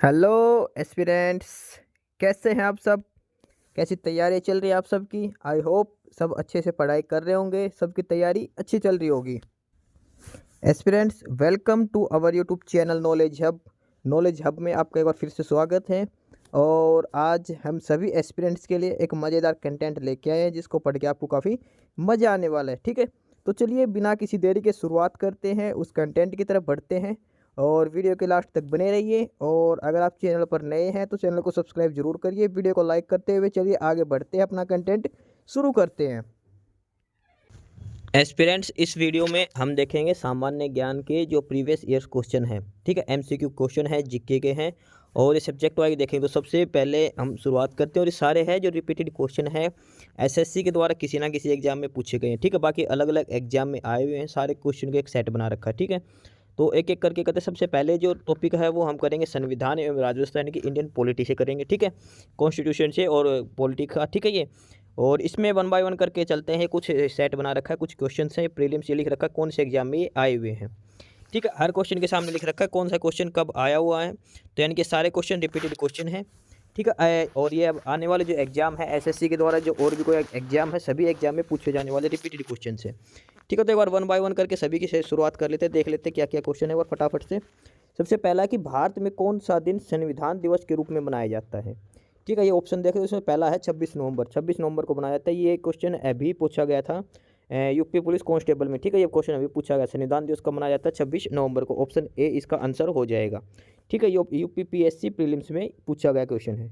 Hello aspirants. कैसे हैं आप सब? कैसी तैयारी चल रही है आप सबकी? आई होप सब अच्छे से पढ़ाई कर रहे होंगे, सबकी तैयारी अच्छी चल रही होगी। Aspirants, welcome to our YouTube channel knowledge hub. Knowledge hub में आपका एक बार फिर से स्वागत है। और आज हम सभी एस्पिरेंट्स के लिए एक मज़ेदार कंटेंट लेके आए हैं जिसको पढ़ के आपको काफ़ी मज़ा आने वाला है। ठीक है, तो चलिए बिना किसी देरी के शुरुआत करते हैं, उस कंटेंट की तरफ बढ़ते हैं। और वीडियो के लास्ट तक बने रहिए। और अगर आप चैनल पर नए हैं तो चैनल को सब्सक्राइब जरूर करिए। वीडियो को लाइक करते हुए चलिए आगे बढ़ते हैं, अपना कंटेंट शुरू करते हैं। एस्पिरेंट्स, इस वीडियो में हम देखेंगे सामान्य ज्ञान के जो प्रीवियस ईयर्स क्वेश्चन हैं। ठीक है, एमसीक्यू क्वेश्चन है, जीके के हैं। और ये सब्जेक्ट वाइज देखेंगे तो सबसे पहले हम शुरुआत करते हैं। और ये सारे हैं जो रिपीटेड क्वेश्चन है, एसएससी के द्वारा किसी ना किसी एग्जाम में पूछे गए हैं। ठीक है, बाकी अलग अलग एग्जाम में आए हुए हैं, सारे क्वेश्चन का एक सेट बना रखा है। ठीक है, तो एक एक करके करते। सबसे पहले जो टॉपिक है वो हम करेंगे संविधान एवं राजव्यवस्था यानी कि इंडियन पॉलिटी से करेंगे। ठीक है, कॉन्स्टिट्यूशन से और पॉलिटी का। ठीक है, ये और इसमें वन बाय वन करके चलते हैं। कुछ सेट बना रखा है, कुछ क्वेश्चन है, प्रीलिम्स ये लिख रखा है कौन से एग्जाम में ये आए हुए हैं। ठीक है, हर क्वेश्चन के सामने लिख रखा है कौन सा क्वेश्चन कब आया हुआ है। तो यानी कि सारे क्वेश्चन रिपीटेड क्वेश्चन हैं। ठीक है, और ये अब आने वाले जो एग्जाम है एसएससी के द्वारा, जो और भी कोई एग्जाम है, सभी एग्जाम में पूछे जाने वाले रिपीटेड क्वेश्चन है। ठीक है, तो एक बार वन बाय वन करके सभी की शुरुआत कर लेते हैं, देख लेते हैं क्या क्या क्वेश्चन है और फटाफट से। सबसे पहला है कि भारत में कौन सा दिन संविधान दिवस के रूप में मनाया जाता है। ठीक है, ये ऑप्शन देखें, इसमें पहला है 26 नवंबर। 26 नवंबर को मनाया जाता है। ये क्वेश्चन अभी पूछा गया था यूपी पुलिस कांस्टेबल में। ठीक है, ये क्वेश्चन अभी पूछा गया, संविधान दिवस कब मनाया जाता है? 26 नवंबर को। ऑप्शन ए इसका आंसर हो जाएगा। ठीक है, यूपीपीएससी प्रीलिम्स में पूछा गया क्वेश्चन है।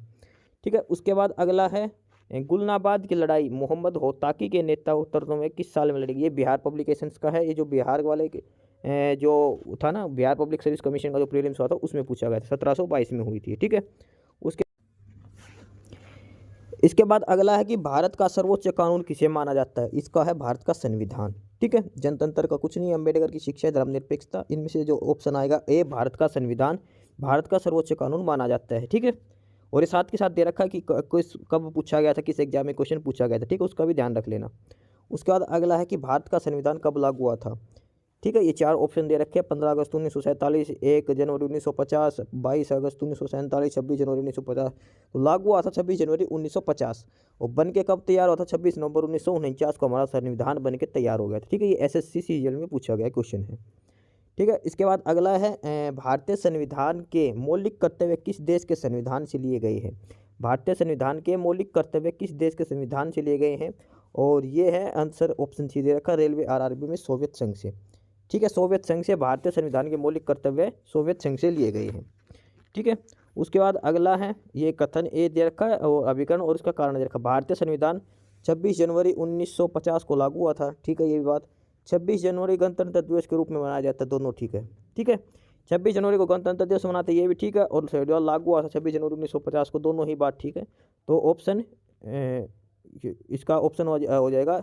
ठीक है, उसके बाद अगला है गुलनाबाद की लड़ाई मोहम्मद होताकी के नेतृत्व में किस साल में लड़ी गई? ये बिहार पब्लिकेशंस का है। ये जो बिहार वाले जो था ना, बिहार पब्लिक सर्विस कमीशन का जो प्रीलिम्स हुआ था उसमें पूछा गया था, 1722 में हुई थी। ठीक है, उसके इसके बाद अगला है कि भारत का सर्वोच्च कानून किसे माना जाता है? इसका है भारत का संविधान। ठीक है, जनतंत्र का कुछ नहीं, अम्बेडकर की शिक्षा, धर्मनिरपेक्षता, इनमें से जो ऑप्शन आएगा ए, भारत का संविधान भारत का सर्वोच्च कानून माना जाता है। ठीक है, और ये साथ के साथ दे रखा है कि क्विज कब पूछा गया था, किस एग्जाम में क्वेश्चन पूछा गया था। ठीक है, उसका भी ध्यान रख लेना। उसके बाद अगला है कि भारत का संविधान कब लागू हुआ था। ठीक है, ये चार ऑप्शन दे रखे हैं, 15 अगस्त 1947, 1 जनवरी 1950, 22 अगस्त 1947, 26 जनवरी 1950। तो लागू हुआ था 26 जनवरी 1950। और बन के कब तैयार हुआ था? 26 नवंबर 1949 को हमारा संविधान बन के तैयार हो गया था। ठीक है, ये एसएससी सीजीएल में पूछा गया क्वेश्चन है। ठीक है, इसके बाद अगला है भारतीय संविधान के मौलिक कर्तव्य किस देश के संविधान से लिए गए हैं? भारतीय संविधान के मौलिक कर्तव्य किस देश के संविधान से लिए गए हैं? और ये है आंसर, ऑप्शन सी दे रखा, रेलवे आरआरबी में सोवियत संघ से। ठीक है, सोवियत संघ से भारतीय संविधान के मौलिक कर्तव्य सोवियत संघ से लिए गए हैं। ठीक है, उसके बाद अगला है ये कथन ए दे रखा है और अभिकरण और इसका कारण दे रखा। भारतीय संविधान 26 जनवरी 1950 को लागू हुआ था। ठीक है, ये भी बात। 26 जनवरी गणतंत्र दिवस के रूप में मनाया जाता है, दोनों ठीक है। ठीक है, 26 जनवरी को गणतंत्र दिवस मनाते हैं, ये भी ठीक है। और संविधान लागू हुआ था 26 जनवरी 1950 को, दोनों ही बात ठीक है। तो ऑप्शन इसका ऑप्शन हो जाएगा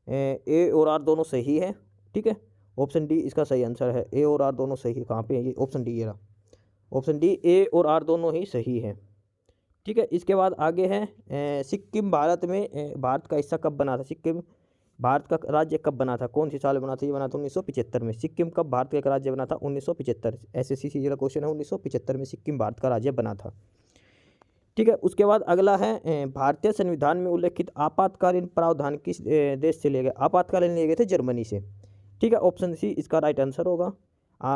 ए और आर दोनों सही है। ठीक है, ऑप्शन डी इसका सही आंसर है। ए और आर दोनों सही है, कहाँ पे है ये? ऑप्शन डी, ये रहा ऑप्शन डी, ए और आर दोनों ही सही है। ठीक है, इसके बाद आगे है सिक्किम भारत में भारत का हिस्सा कब बना था? सिक्किम भारत का राज्य कब बना था? कौन सी साल बना था? ये बना था 1975 में। सिक्किम कब भारत का एक राज्य बना था? 1975। एसएससी सीजी का क्वेश्चन है, 1975 में सिक्किम भारत का राज्य बना था। ठीक है, उसके बाद अगला है भारतीय संविधान में उल्लेखित आपातकालीन प्रावधान किस देश से लिए गए? आपातकालीन लिए गए थे जर्मनी से। ठीक है, ऑप्शन सी इसका राइट आंसर होगा।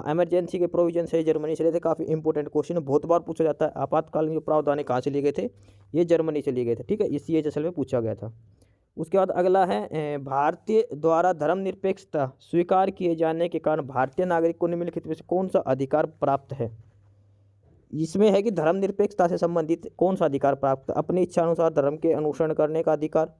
इमरजेंसी के प्रोविजन से जर्मनी से लिए थे। काफ़ी इंपॉर्टेंट क्वेश्चन है, बहुत बार पूछा जाता है। आपातकालीन जो प्रावधान कहाँ से लिए गए थे? ये जर्मनी से लिए गए थे। ठीक है, ये CHSL में पूछा गया था। उसके बाद अगला है भारतीय द्वारा धर्मनिरपेक्षता स्वीकार किए जाने के कारण भारतीय नागरिक को निम्नलिखित में से कौन सा अधिकार प्राप्त है? इसमें है कि धर्मनिरपेक्षता से संबंधित कौन सा अधिकार प्राप्त? अपनी इच्छानुसार धर्म के अनुसरण करने का अधिकार।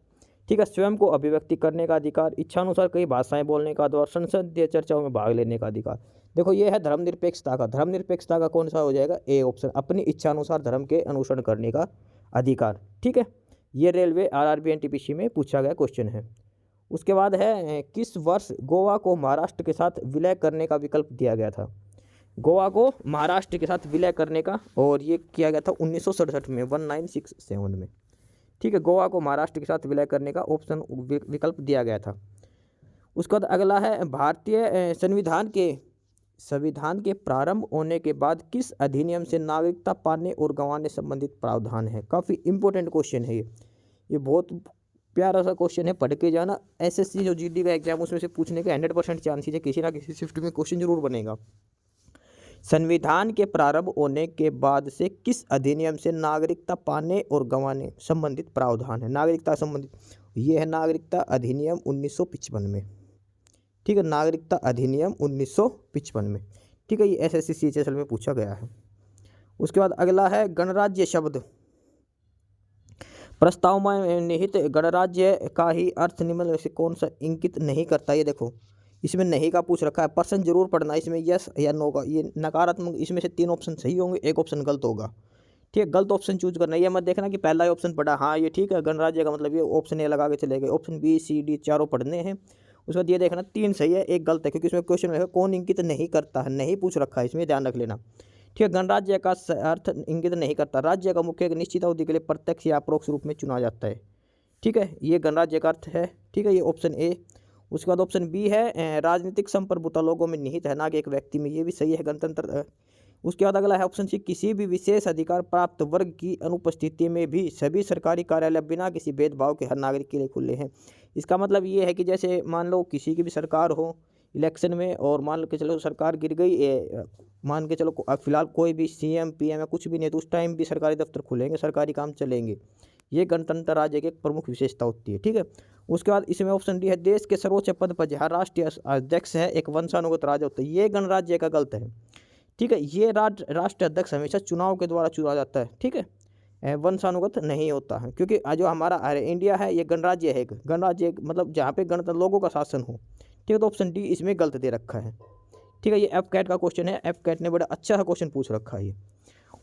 ठीक है, स्वयं को अभिव्यक्ति करने का अधिकार, इच्छानुसार कई भाषाएं बोलने का अधिकार, संसदीय चर्चाओं में भाग लेने का अधिकार। देखो, ये है धर्मनिरपेक्षता का। धर्मनिरपेक्षता का कौन सा हो जाएगा? ए ऑप्शन, अपनी इच्छानुसार धर्म के अनुसरण करने का अधिकार। ठीक है, ये रेलवे आरआरबी एनटीपीसी में पूछा गया क्वेश्चन है। उसके बाद है किस वर्ष गोवा को महाराष्ट्र के साथ विलय करने का विकल्प दिया गया था? गोवा को महाराष्ट्र के साथ विलय करने का, और ये किया गया था 1967 में, 1967 में। ठीक है, गोवा को महाराष्ट्र के साथ विलय करने का ऑप्शन विकल्प दिया गया था। उसके बाद अगला है भारतीय संविधान के संविधान के प्रारंभ होने के बाद किस अधिनियम से नागरिकता पाने और गंवाने संबंधित प्रावधान है? काफ़ी इंपॉर्टेंट क्वेश्चन है ये बहुत प्यारा सा क्वेश्चन है, पढ़ के जाना। एसएससी जो जीडी का एग्जाम उसमें से पूछने के 100% चांसेस है, किसी ना किसी शिफ्ट में क्वेश्चन जरूर बनेगा। संविधान के प्रारंभ होने के बाद से किस अधिनियम से नागरिकता पाने और गंवाने संबंधित प्रावधान है? नागरिकता संबंधित, ये है नागरिकता अधिनियम 1955 में। ठीक है, नागरिकता अधिनियम 1955 में। ठीक है, ये एसएससी सीएचएसएल में पूछा गया है। उसके बाद अगला है गणराज्य शब्द। प्रस्ताव में निहित गणराज्य का ही अर्थ निम्न में से कौन सा इंगित नहीं करता? ये देखो, इसमें नहीं का पूछ रखा है, पर्सन जरूर पढ़ना, इसमें यस या नो का, ये नकारात्मक, इसमें से 3 ऑप्शन सही होंगे, 1 ऑप्शन गलत होगा। ठीक है, गलत ऑप्शन चूज करना, ये मत देखना कि पहला ही ऑप्शन पढ़ा, हाँ ये ठीक है गणराज्य का मतलब ये, ऑप्शन ए लगा के चले गए। ऑप्शन बी सी डी चारों पढ़ने हैं। उसके बाद ये देखना 3 सही है 1 गलत है, क्योंकि इसमें क्वेश्चन रहेगा कौन इंगित नहीं करता है, नहीं पूछ रखा है, इसमें ध्यान रख लेना। ठीक है, गणराज्य का अर्थ इंगित नहीं करता, राज्य का मुख्य एक निश्चित अवधि के लिए प्रत्यक्ष या अपरोक्ष रूप में चुना जाता है। ठीक है, ये गणराज्य का अर्थ है। ठीक है, ये ऑप्शन ए। उसके बाद ऑप्शन बी है राजनीतिक संप्रभुता लोगों में निहित है, ना कि एक व्यक्ति में, ये भी सही है गणतंत्र। उसके बाद अगला है ऑप्शन सी, किसी भी विशेष अधिकार प्राप्त वर्ग की अनुपस्थिति में भी सभी सरकारी कार्यालय बिना किसी भेदभाव के हर नागरिक के लिए खुले हैं। इसका मतलब ये है कि जैसे मान लो किसी की भी सरकार हो इलेक्शन में, और मान के चलो सरकार गिर गई, मान के चलो फिलहाल कोई भी सीएम पीएम या कुछ भी नहीं, तो उस टाइम भी सरकारी दफ्तर खुलेंगे, सरकारी काम चलेंगे। ये गणतंत्र राज्य की एक प्रमुख विशेषता होती है। ठीक है, उसके बाद इसमें ऑप्शन डी है, देश के सर्वोच्च पद पर जहाँ राष्ट्रीय अध्यक्ष है एक वंशानुगत राजा होता है, ये गणराज्य का गलत है। ठीक है, ये राष्ट्रीय अध्यक्ष हमेशा चुनाव के द्वारा चुना जाता है। ठीक है, वंशानुगत नहीं होता है, क्योंकि जो हमारा इंडिया है ये गणराज्य है, गणराज्य मतलब जहाँ पे गणतंत्र लोगों का शासन हो। ठीक है, तो ऑप्शन डी इसमें गलत दे रखा है। ठीक है, ये एफ कैट का क्वेश्चन है, एफ कैट ने बड़ा अच्छा सा क्वेश्चन पूछ रखा है ये।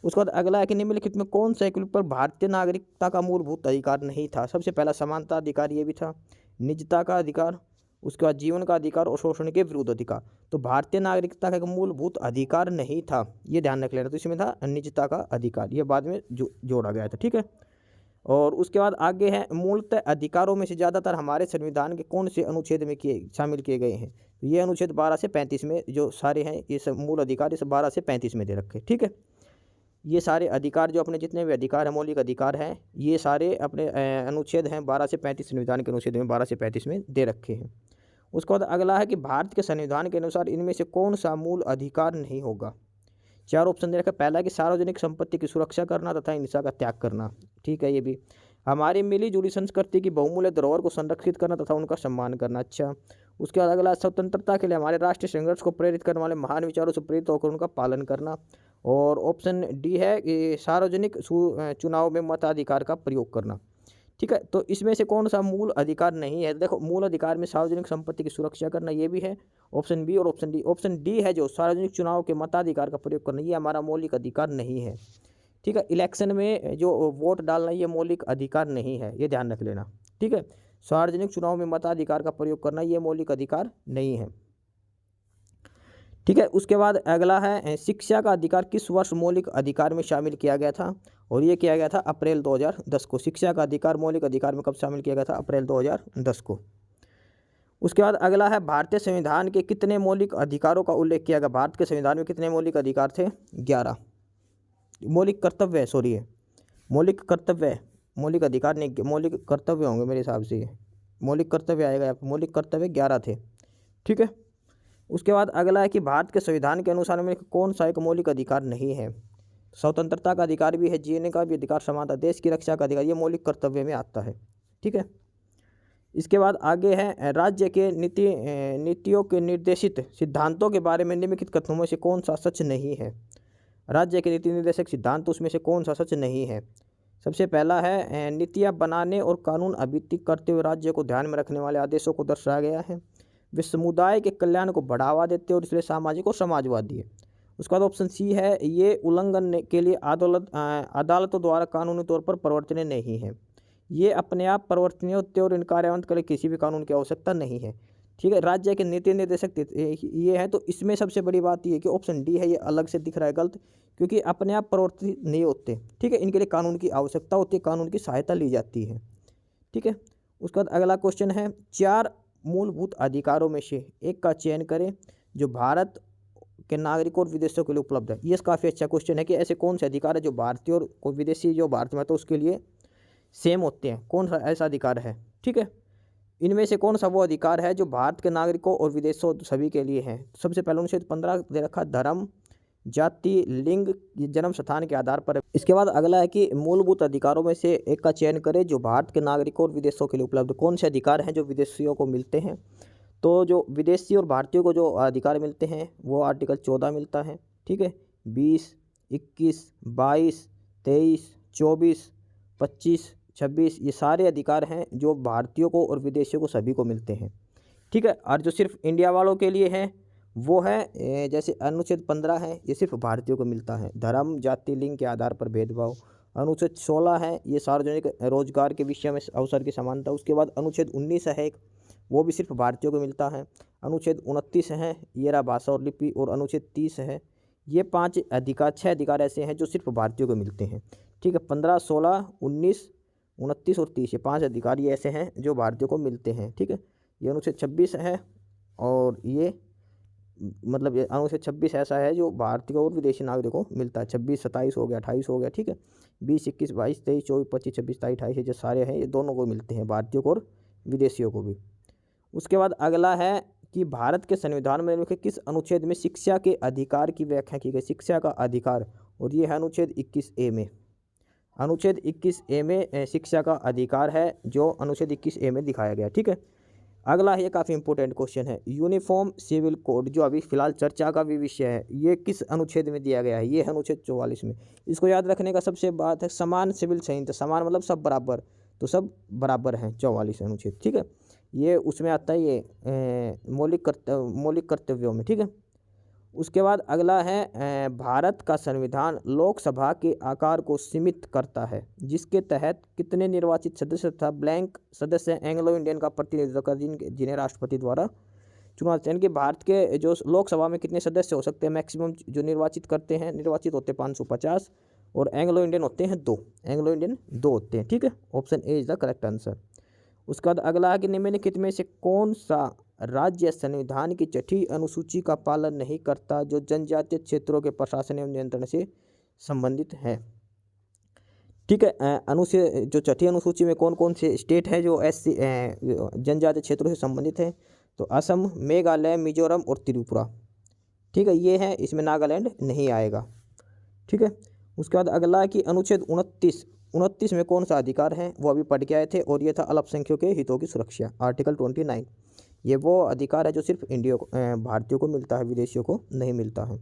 उसके बाद अगला है कि निम्नलिखित में कौन सा एक पर भारतीय नागरिकता का मूलभूत अधिकार नहीं था? सबसे पहला समानता अधिकार, ये भी था, निजता का अधिकार, उसके बाद जीवन का अधिकार और शोषण के विरुद्ध अधिकार। तो भारतीय नागरिकता का एक मूलभूत अधिकार नहीं था, ये ध्यान रख लेना। तो इसमें था निजता का अधिकार, ये बाद में जोड़ा गया था। ठीक है, और उसके बाद आगे है मूलतः अधिकारों में से ज़्यादातर हमारे संविधान के कौन से अनुच्छेद में शामिल किए गए हैं? तो ये अनुच्छेद 12 से 35 में जो सारे हैं, ये सब मूल अधिकार, ये सब 12 से 35 में दे रखे। ठीक है, ये सारे अधिकार जो अपने जितने भी अधिकार हैं, मौलिक अधिकार हैं, ये सारे अपने अनुच्छेद हैं 12 से 35, संविधान के अनुच्छेद में 12 से 35 में दे रखे हैं। उसके बाद अगला है कि भारत के संविधान के अनुसार इनमें से कौन सा मूल अधिकार नहीं होगा? 4 ऑप्शन दे रखा। पहला कि सार्वजनिक संपत्ति की सुरक्षा करना तथा हिंसा का त्याग करना। ठीक है, ये भी। हमारी मिली जुली संस्कृति की बहुमूल्य धरोहर को संरक्षित करना तथा उनका सम्मान करना। अच्छा, उसके बाद अगला स्वतंत्रता के लिए हमारे राष्ट्रीय संघर्ष को प्रेरित करने वाले महान विचारों से प्रेरित होकर उनका पालन करना। और ऑप्शन डी है कि सार्वजनिक चुनाव में मताधिकार का प्रयोग करना। ठीक है, तो इसमें से कौन सा मूल अधिकार नहीं है? देखो, मूल अधिकार में सार्वजनिक संपत्ति की सुरक्षा करना, ये भी है, ऑप्शन बी और ऑप्शन डी। ऑप्शन डी है जो सार्वजनिक चुनाव के मताधिकार का प्रयोग करना, ये हमारा मौलिक अधिकार नहीं है। ठीक है, इलेक्शन में जो वोट डालना, ये मौलिक अधिकार नहीं है, ये ध्यान रख लेना। ठीक है, सार्वजनिक चुनाव में मताधिकार का प्रयोग करना, ये मौलिक अधिकार नहीं है। ठीक है, उसके बाद अगला है शिक्षा का अधिकार किस वर्ष मौलिक अधिकार में शामिल किया गया था? और ये किया गया था अप्रैल 2010 को। शिक्षा का अधिकार मौलिक अधिकार में कब शामिल किया गया था? अप्रैल 2010 को। उसके बाद अगला है भारतीय संविधान के कितने मौलिक अधिकारों का उल्लेख किया गया? भारत के संविधान में कितने मौलिक अधिकार थे? 11 मौलिक कर्तव्य, सॉरी है मौलिक कर्तव्य, मौलिक अधिकार नहीं, मौलिक कर्तव्य होंगे मेरे हिसाब से, मौलिक कर्तव्य आएगा यहाँ पर। मौलिक कर्तव्य 11 थे। ठीक है, उसके बाद अगला है कि भारत के संविधान के अनुसार में कौन सा एक मौलिक अधिकार नहीं है? स्वतंत्रता का अधिकार भी है, जीने का भी अधिकार, समानता, देश की रक्षा का अधिकार, ये मौलिक कर्तव्य में आता है। ठीक है, इसके बाद आगे है राज्य के नीतियों के निर्देशित सिद्धांतों के बारे में निम्नलिखित कथनों में से कौन सा सच नहीं है? राज्य के नीति निर्देशक सिद्धांत, उसमें से कौन सा सच नहीं है? सबसे पहला है नीतियाँ बनाने और कानून अभिन्न करते हुए राज्य को ध्यान में रखने वाले आदेशों को दर्शाया गया है। वे समुदाय के कल्याण को बढ़ावा देते हैं और इसलिए सामाजिक और समाजवादी है। उसके बाद ऑप्शन सी है, ये उल्लंघन के लिए अदालतों द्वारा कानूनी तौर पर परिवर्तनीय नहीं है। ये अपने आप परिवर्तनीय होते और इन कार्यान्वयन के लिए किसी भी कानून की आवश्यकता नहीं है। ठीक है, राज्य के नीति निर्देशक ये है, तो इसमें सबसे बड़ी बात ये है कि ऑप्शन डी है, ये अलग से दिख रहा है गलत, क्योंकि अपने आप परिवर्तित नहीं होते। ठीक है, इनके लिए कानून की आवश्यकता होती है, कानून की सहायता ली जाती है। ठीक है, उसके बाद अगला क्वेश्चन है, 4 मूलभूत अधिकारों में से एक का चयन करें जो भारत के नागरिकों और विदेशियों के लिए उपलब्ध है। ये काफ़ी अच्छा क्वेश्चन है कि ऐसे कौन से अधिकार है जो भारतीय और कोई विदेशी जो भारत में तो उसके लिए सेम होते हैं, कौन सा ऐसा अधिकार है। ठीक है, इनमें से कौन सा वो अधिकार है जो भारत के नागरिकों और विदेशों सभी के लिए है। सबसे पहले अनुच्छेद 15 दे रखा, धर्म, जाति, लिंग, जन्म स्थान के आधार पर। इसके बाद अगला है कि मूलभूत अधिकारों में से एक का चयन करें जो भारत के नागरिकों और विदेशों के लिए उपलब्ध। कौन से अधिकार हैं जो विदेशियों को मिलते हैं। तो जो विदेशी और भारतीयों को जो अधिकार मिलते हैं वो आर्टिकल 14 मिलता है। ठीक है, 20, 21, 22, 23, 24, 25, 26 ये सारे अधिकार हैं जो भारतीयों को और विदेशियों को सभी को मिलते हैं। ठीक है, और जो सिर्फ इंडिया वालों के लिए है वो है जैसे अनुच्छेद 15 है, ये सिर्फ भारतीयों को मिलता है। धर्म, जाति, लिंग के आधार पर भेदभाव। अनुच्छेद 16 है, ये सार्वजनिक रोजगार के विषय में अवसर की समानता। उसके बाद अनुच्छेद 19 है एक, वो भी सिर्फ भारतीयों को मिलता है। अनुच्छेद 29 है, ये रहा भाषा और लिपि। और अनुच्छेद 30 है, ये 6 अधिकार ऐसे हैं जो सिर्फ भारतीयों को मिलते हैं। ठीक है, 15, 16, 19, 29 और 30 ये 5 अधिकार ये ऐसे हैं जो भारतीयों को मिलते हैं। ठीक है, ये अनुच्छेद 26 है और ये मतलब ये अनुच्छेद 26 ऐसा है जो भारतीय और विदेशी नागरिकों को मिलता है। 26, 27 हो गया, 28 हो गया। ठीक है, 20, 21, 22, 23, 24, 25, 26, 27, 28 ये जो सारे हैं ये दोनों को मिलते हैं, भारतीयों को और विदेशियों को भी। उसके बाद अगला है कि भारत के संविधान में निम्नलिखित किस अनुच्छेद में शिक्षा के अधिकार की व्याख्या की गई। शिक्षा का अधिकार, और ये है अनुच्छेद 21A में। अनुच्छेद 21A में शिक्षा का अधिकार है जो अनुच्छेद 21A में दिखाया गया। ठीक है, अगला है, ये काफ़ी इंपॉर्टेंट क्वेश्चन है, यूनिफॉर्म सिविल कोड जो अभी फिलहाल चर्चा का भी विषय है, ये किस अनुच्छेद में दिया गया है। ये है अनुच्छेद 44 में। इसको याद रखने का सबसे बात है समान सिविल संहिता। समान मतलब सब बराबर, तो सब बराबर हैं 44 अनुच्छेद। ठीक है, ये उसमें आता है ये मौलिक कर्तव्यों में। ठीक है, उसके बाद अगला है भारत का संविधान लोकसभा के आकार को सीमित करता है जिसके तहत कितने निर्वाचित सदस्य तथा ब्लैंक सदस्य एंग्लो इंडियन का प्रतिनिधित्व कर जिन्हें राष्ट्रपति द्वारा चुना जाता है। यानी कि भारत के जो लोकसभा में कितने सदस्य हो सकते हैं मैक्सिमम जो निर्वाचित होते हैं 550 और एंग्लो इंडियन होते हैं 2। एंग्लो इंडियन 2 होते हैं। ठीक है, option A is the correct answer. उसके बाद अगला है कि निम्नलिखित में से कौन सा राज्य संविधान की 6ठी अनुसूची का पालन नहीं करता जो जनजातीय क्षेत्रों के प्रशासन एवं नियंत्रण से संबंधित है। ठीक है, जो 6ठी अनुसूची में कौन कौन से स्टेट है जो जनजातीय क्षेत्रों से संबंधित है। तो असम, मेघालय, मिजोरम और त्रिपुरा। ठीक है, ये है, इसमें नागालैंड नहीं आएगा। ठीक है, उसके बाद अगला है कि अनुच्छेद 29 में कौन सा अधिकार है, वो अभी पढ़ के आए थे, और ये था अल्पसंख्यकों के हितों की सुरक्षा, आर्टिकल 29। ये वो अधिकार है जो सिर्फ भारतीयों को मिलता है, विदेशियों को नहीं मिलता है।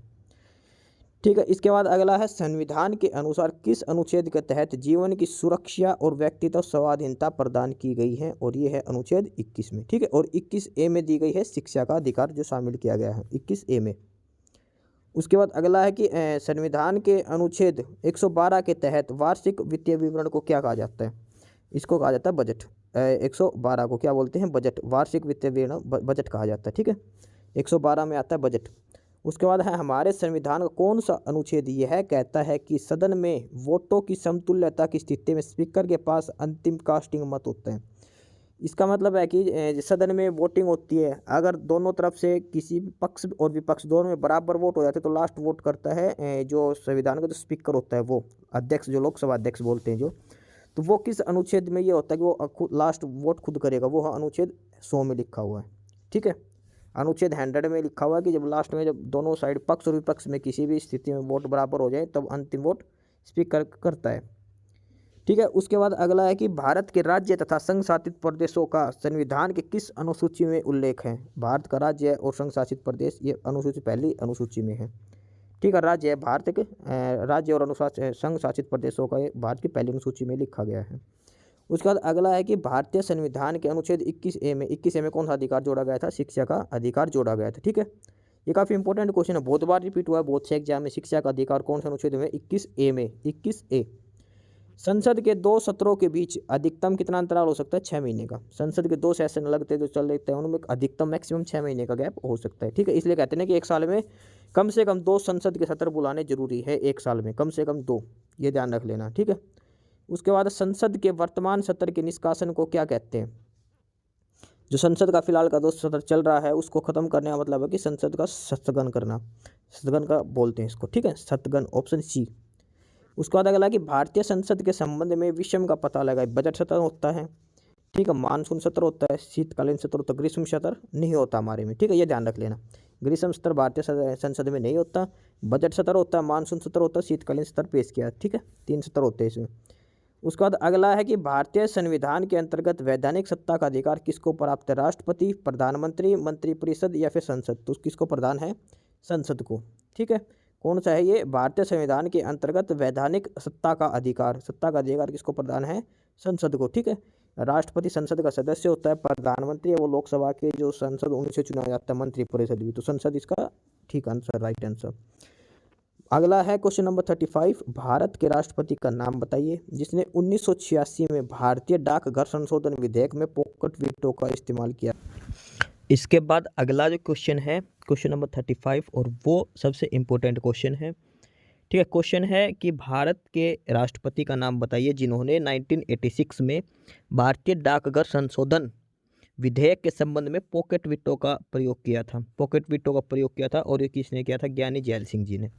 ठीक है, इसके बाद अगला है संविधान के अनुसार किस अनुच्छेद के तहत जीवन की सुरक्षा और व्यक्तित्व स्वाधीनता प्रदान की गई है, और ये है अनुच्छेद 21 में। ठीक है, और 21A में दी गई है शिक्षा का अधिकार जो शामिल किया गया है 21A में। उसके बाद अगला है कि संविधान के अनुच्छेद 112 के तहत वार्षिक वित्तीय विवरण को क्या कहा जाता है। इसको कहा जाता है बजट। 112 को क्या बोलते हैं, बजट। वार्षिक वित्तीय विवरण बजट कहा जाता है। ठीक है, 112 में आता है बजट। उसके बाद है हमारे संविधान का कौन सा अनुच्छेद यह कहता है कि सदन में वोटों की समतुल्यता की स्थिति में स्पीकर के पास अंतिम कास्टिंग मत होते हैं। इसका मतलब है कि सदन में वोटिंग होती है, अगर दोनों तरफ से किसी पक्ष और विपक्ष दोनों में बराबर वोट हो जाते तो लास्ट वोट करता है जो संविधान का जो स्पीकर होता है, वो अध्यक्ष, जो लोकसभा अध्यक्ष बोलते हैं जो, तो वो किस अनुच्छेद में ये होता है कि वो लास्ट वोट खुद करेगा, वो अनुच्छेद 100 में लिखा हुआ है। ठीक है, अनुच्छेद 100 में लिखा हुआ है कि जब लास्ट में जब दोनों साइड पक्ष और विपक्ष में किसी भी स्थिति में वोट बराबर हो जाए तब अंतिम वोट स्पीकर करता है। ठीक है, उसके बाद अगला है कि भारत के राज्य तथा संघ शासित प्रदेशों का संविधान के किस अनुसूची में उल्लेख है। भारत का राज्य और संघ शासित प्रदेश, ये अनुसूची पहली अनुसूची में है। ठीक है, राज्य है भारत के राज्य और संघ शासित प्रदेशों का भारत की पहली अनुसूची में लिखा गया है। उसके बाद अगला है कि भारतीय संविधान के अनुच्छेद 21A में कौन सा अधिकार जोड़ा गया था, शिक्षा का अधिकार जोड़ा गया था। ठीक है, ये काफ़ी इंपॉर्टेंट क्वेश्चन है, बहुत बार रिपीट हुआ है बहुत से एग्जाम में। शिक्षा का अधिकार कौन से अनुच्छेद में, 21A में, 21A। संसद के 2 सत्रों के बीच अधिकतम कितना अंतराल हो सकता है, 6 महीने का। संसद के 2 सेशन लगते जो चल रहे हैं उनमें अधिकतम मैक्सिमम 6 महीने का गैप हो सकता है। ठीक है, इसलिए कहते हैं कि एक साल में कम से कम 2 संसद के सत्र बुलाने जरूरी है, एक साल में कम से कम 2, ये ध्यान रख लेना। ठीक है, उसके बाद संसद के वर्तमान सत्र के निष्कासन को क्या कहते हैं। जो संसद का फिलहाल का 2 सत्र चल रहा है उसको खत्म करने का मतलब है कि संसद का स्थगन करना। सदन का बोलते हैं इसको, ठीक है, सदन, ऑप्शन सी। उसके बाद अगला कि भारतीय संसद के संबंध में विषम का पता लगाए। बजट सत्र होता है, ठीक है, मानसून सत्र होता है, शीतकालीन सत्र होता है, ग्रीष्म सत्र नहीं होता हमारे में, ठीक है, ये ध्यान रख लेना। ग्रीष्म सत्र भारतीय संसद में नहीं होता, बजट सत्र होता है, मानसून सत्र होता है, शीतकालीन सत्र पेश किया, ठीक है, 3 सत्र होते हैं इसमें। उसके बाद अगला है कि भारतीय संविधान के अंतर्गत वैधानिक सत्ता का अधिकार किसको प्राप्त है? राष्ट्रपति, प्रधानमंत्री, मंत्रिपरिषद या फिर संसद? तो किसको प्रदान है? संसद को, ठीक है। कौन सा है ये? भारतीय संविधान के अंतर्गत वैधानिक सत्ता का अधिकार किसको प्रदान है? संसद को, ठीक है। राष्ट्रपति संसद का सदस्य होता है, प्रधानमंत्री है वो लोकसभा के जो संसद उनसे चुना जाता है, मंत्रिपरिषद भी, तो संसद इसका ठीक आंसर, राइट आंसर। अगला है क्वेश्चन नंबर 35, भारत के राष्ट्रपति का नाम बताइए जिसने 1986 में भारतीय डाकघर संशोधन विधेयक में पॉकेट वीटो का इस्तेमाल किया। इसके बाद अगला जो क्वेश्चन है क्वेश्चन नंबर 35, और वो सबसे इम्पोर्टेंट क्वेश्चन है, ठीक है। क्वेश्चन है कि भारत के राष्ट्रपति का नाम बताइए जिन्होंने 1986 में भारतीय डाकघर संशोधन विधेयक के संबंध में पॉकेट वीटो का प्रयोग किया था। और ये किसने किया था? ज्ञानी जैल सिंह जी ने,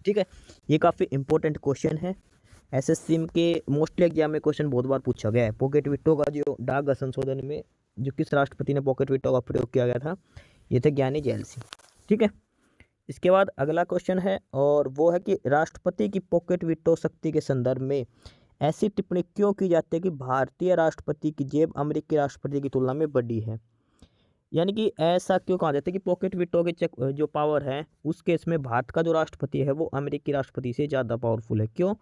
ठीक है। ये काफ़ी इंपॉर्टेंट क्वेश्चन है, एसएससी के मोस्टली एग्जाम में क्वेश्चन बहुत बार पूछा गया है। पॉकेट वीटो का जो डाकघर संशोधन में जो किस राष्ट्रपति ने पॉकेट वीटो का प्रयोग किया गया था, ये थे ज्ञानी जैल सिंह, ठीक है। इसके बाद अगला क्वेश्चन है, और वो है कि राष्ट्रपति की पॉकेट वीटो शक्ति के संदर्भ में ऐसी टिप्पणी क्यों की जाती है कि भारतीय राष्ट्रपति की जेब अमेरिकी राष्ट्रपति की तुलना में बड़ी है? यानी कि ऐसा क्यों कहा जाता है कि पॉकेट वीटो के जो पावर है उस केस में भारत का जो राष्ट्रपति है वो अमेरिकी राष्ट्रपति से ज़्यादा पावरफुल है। क्यों?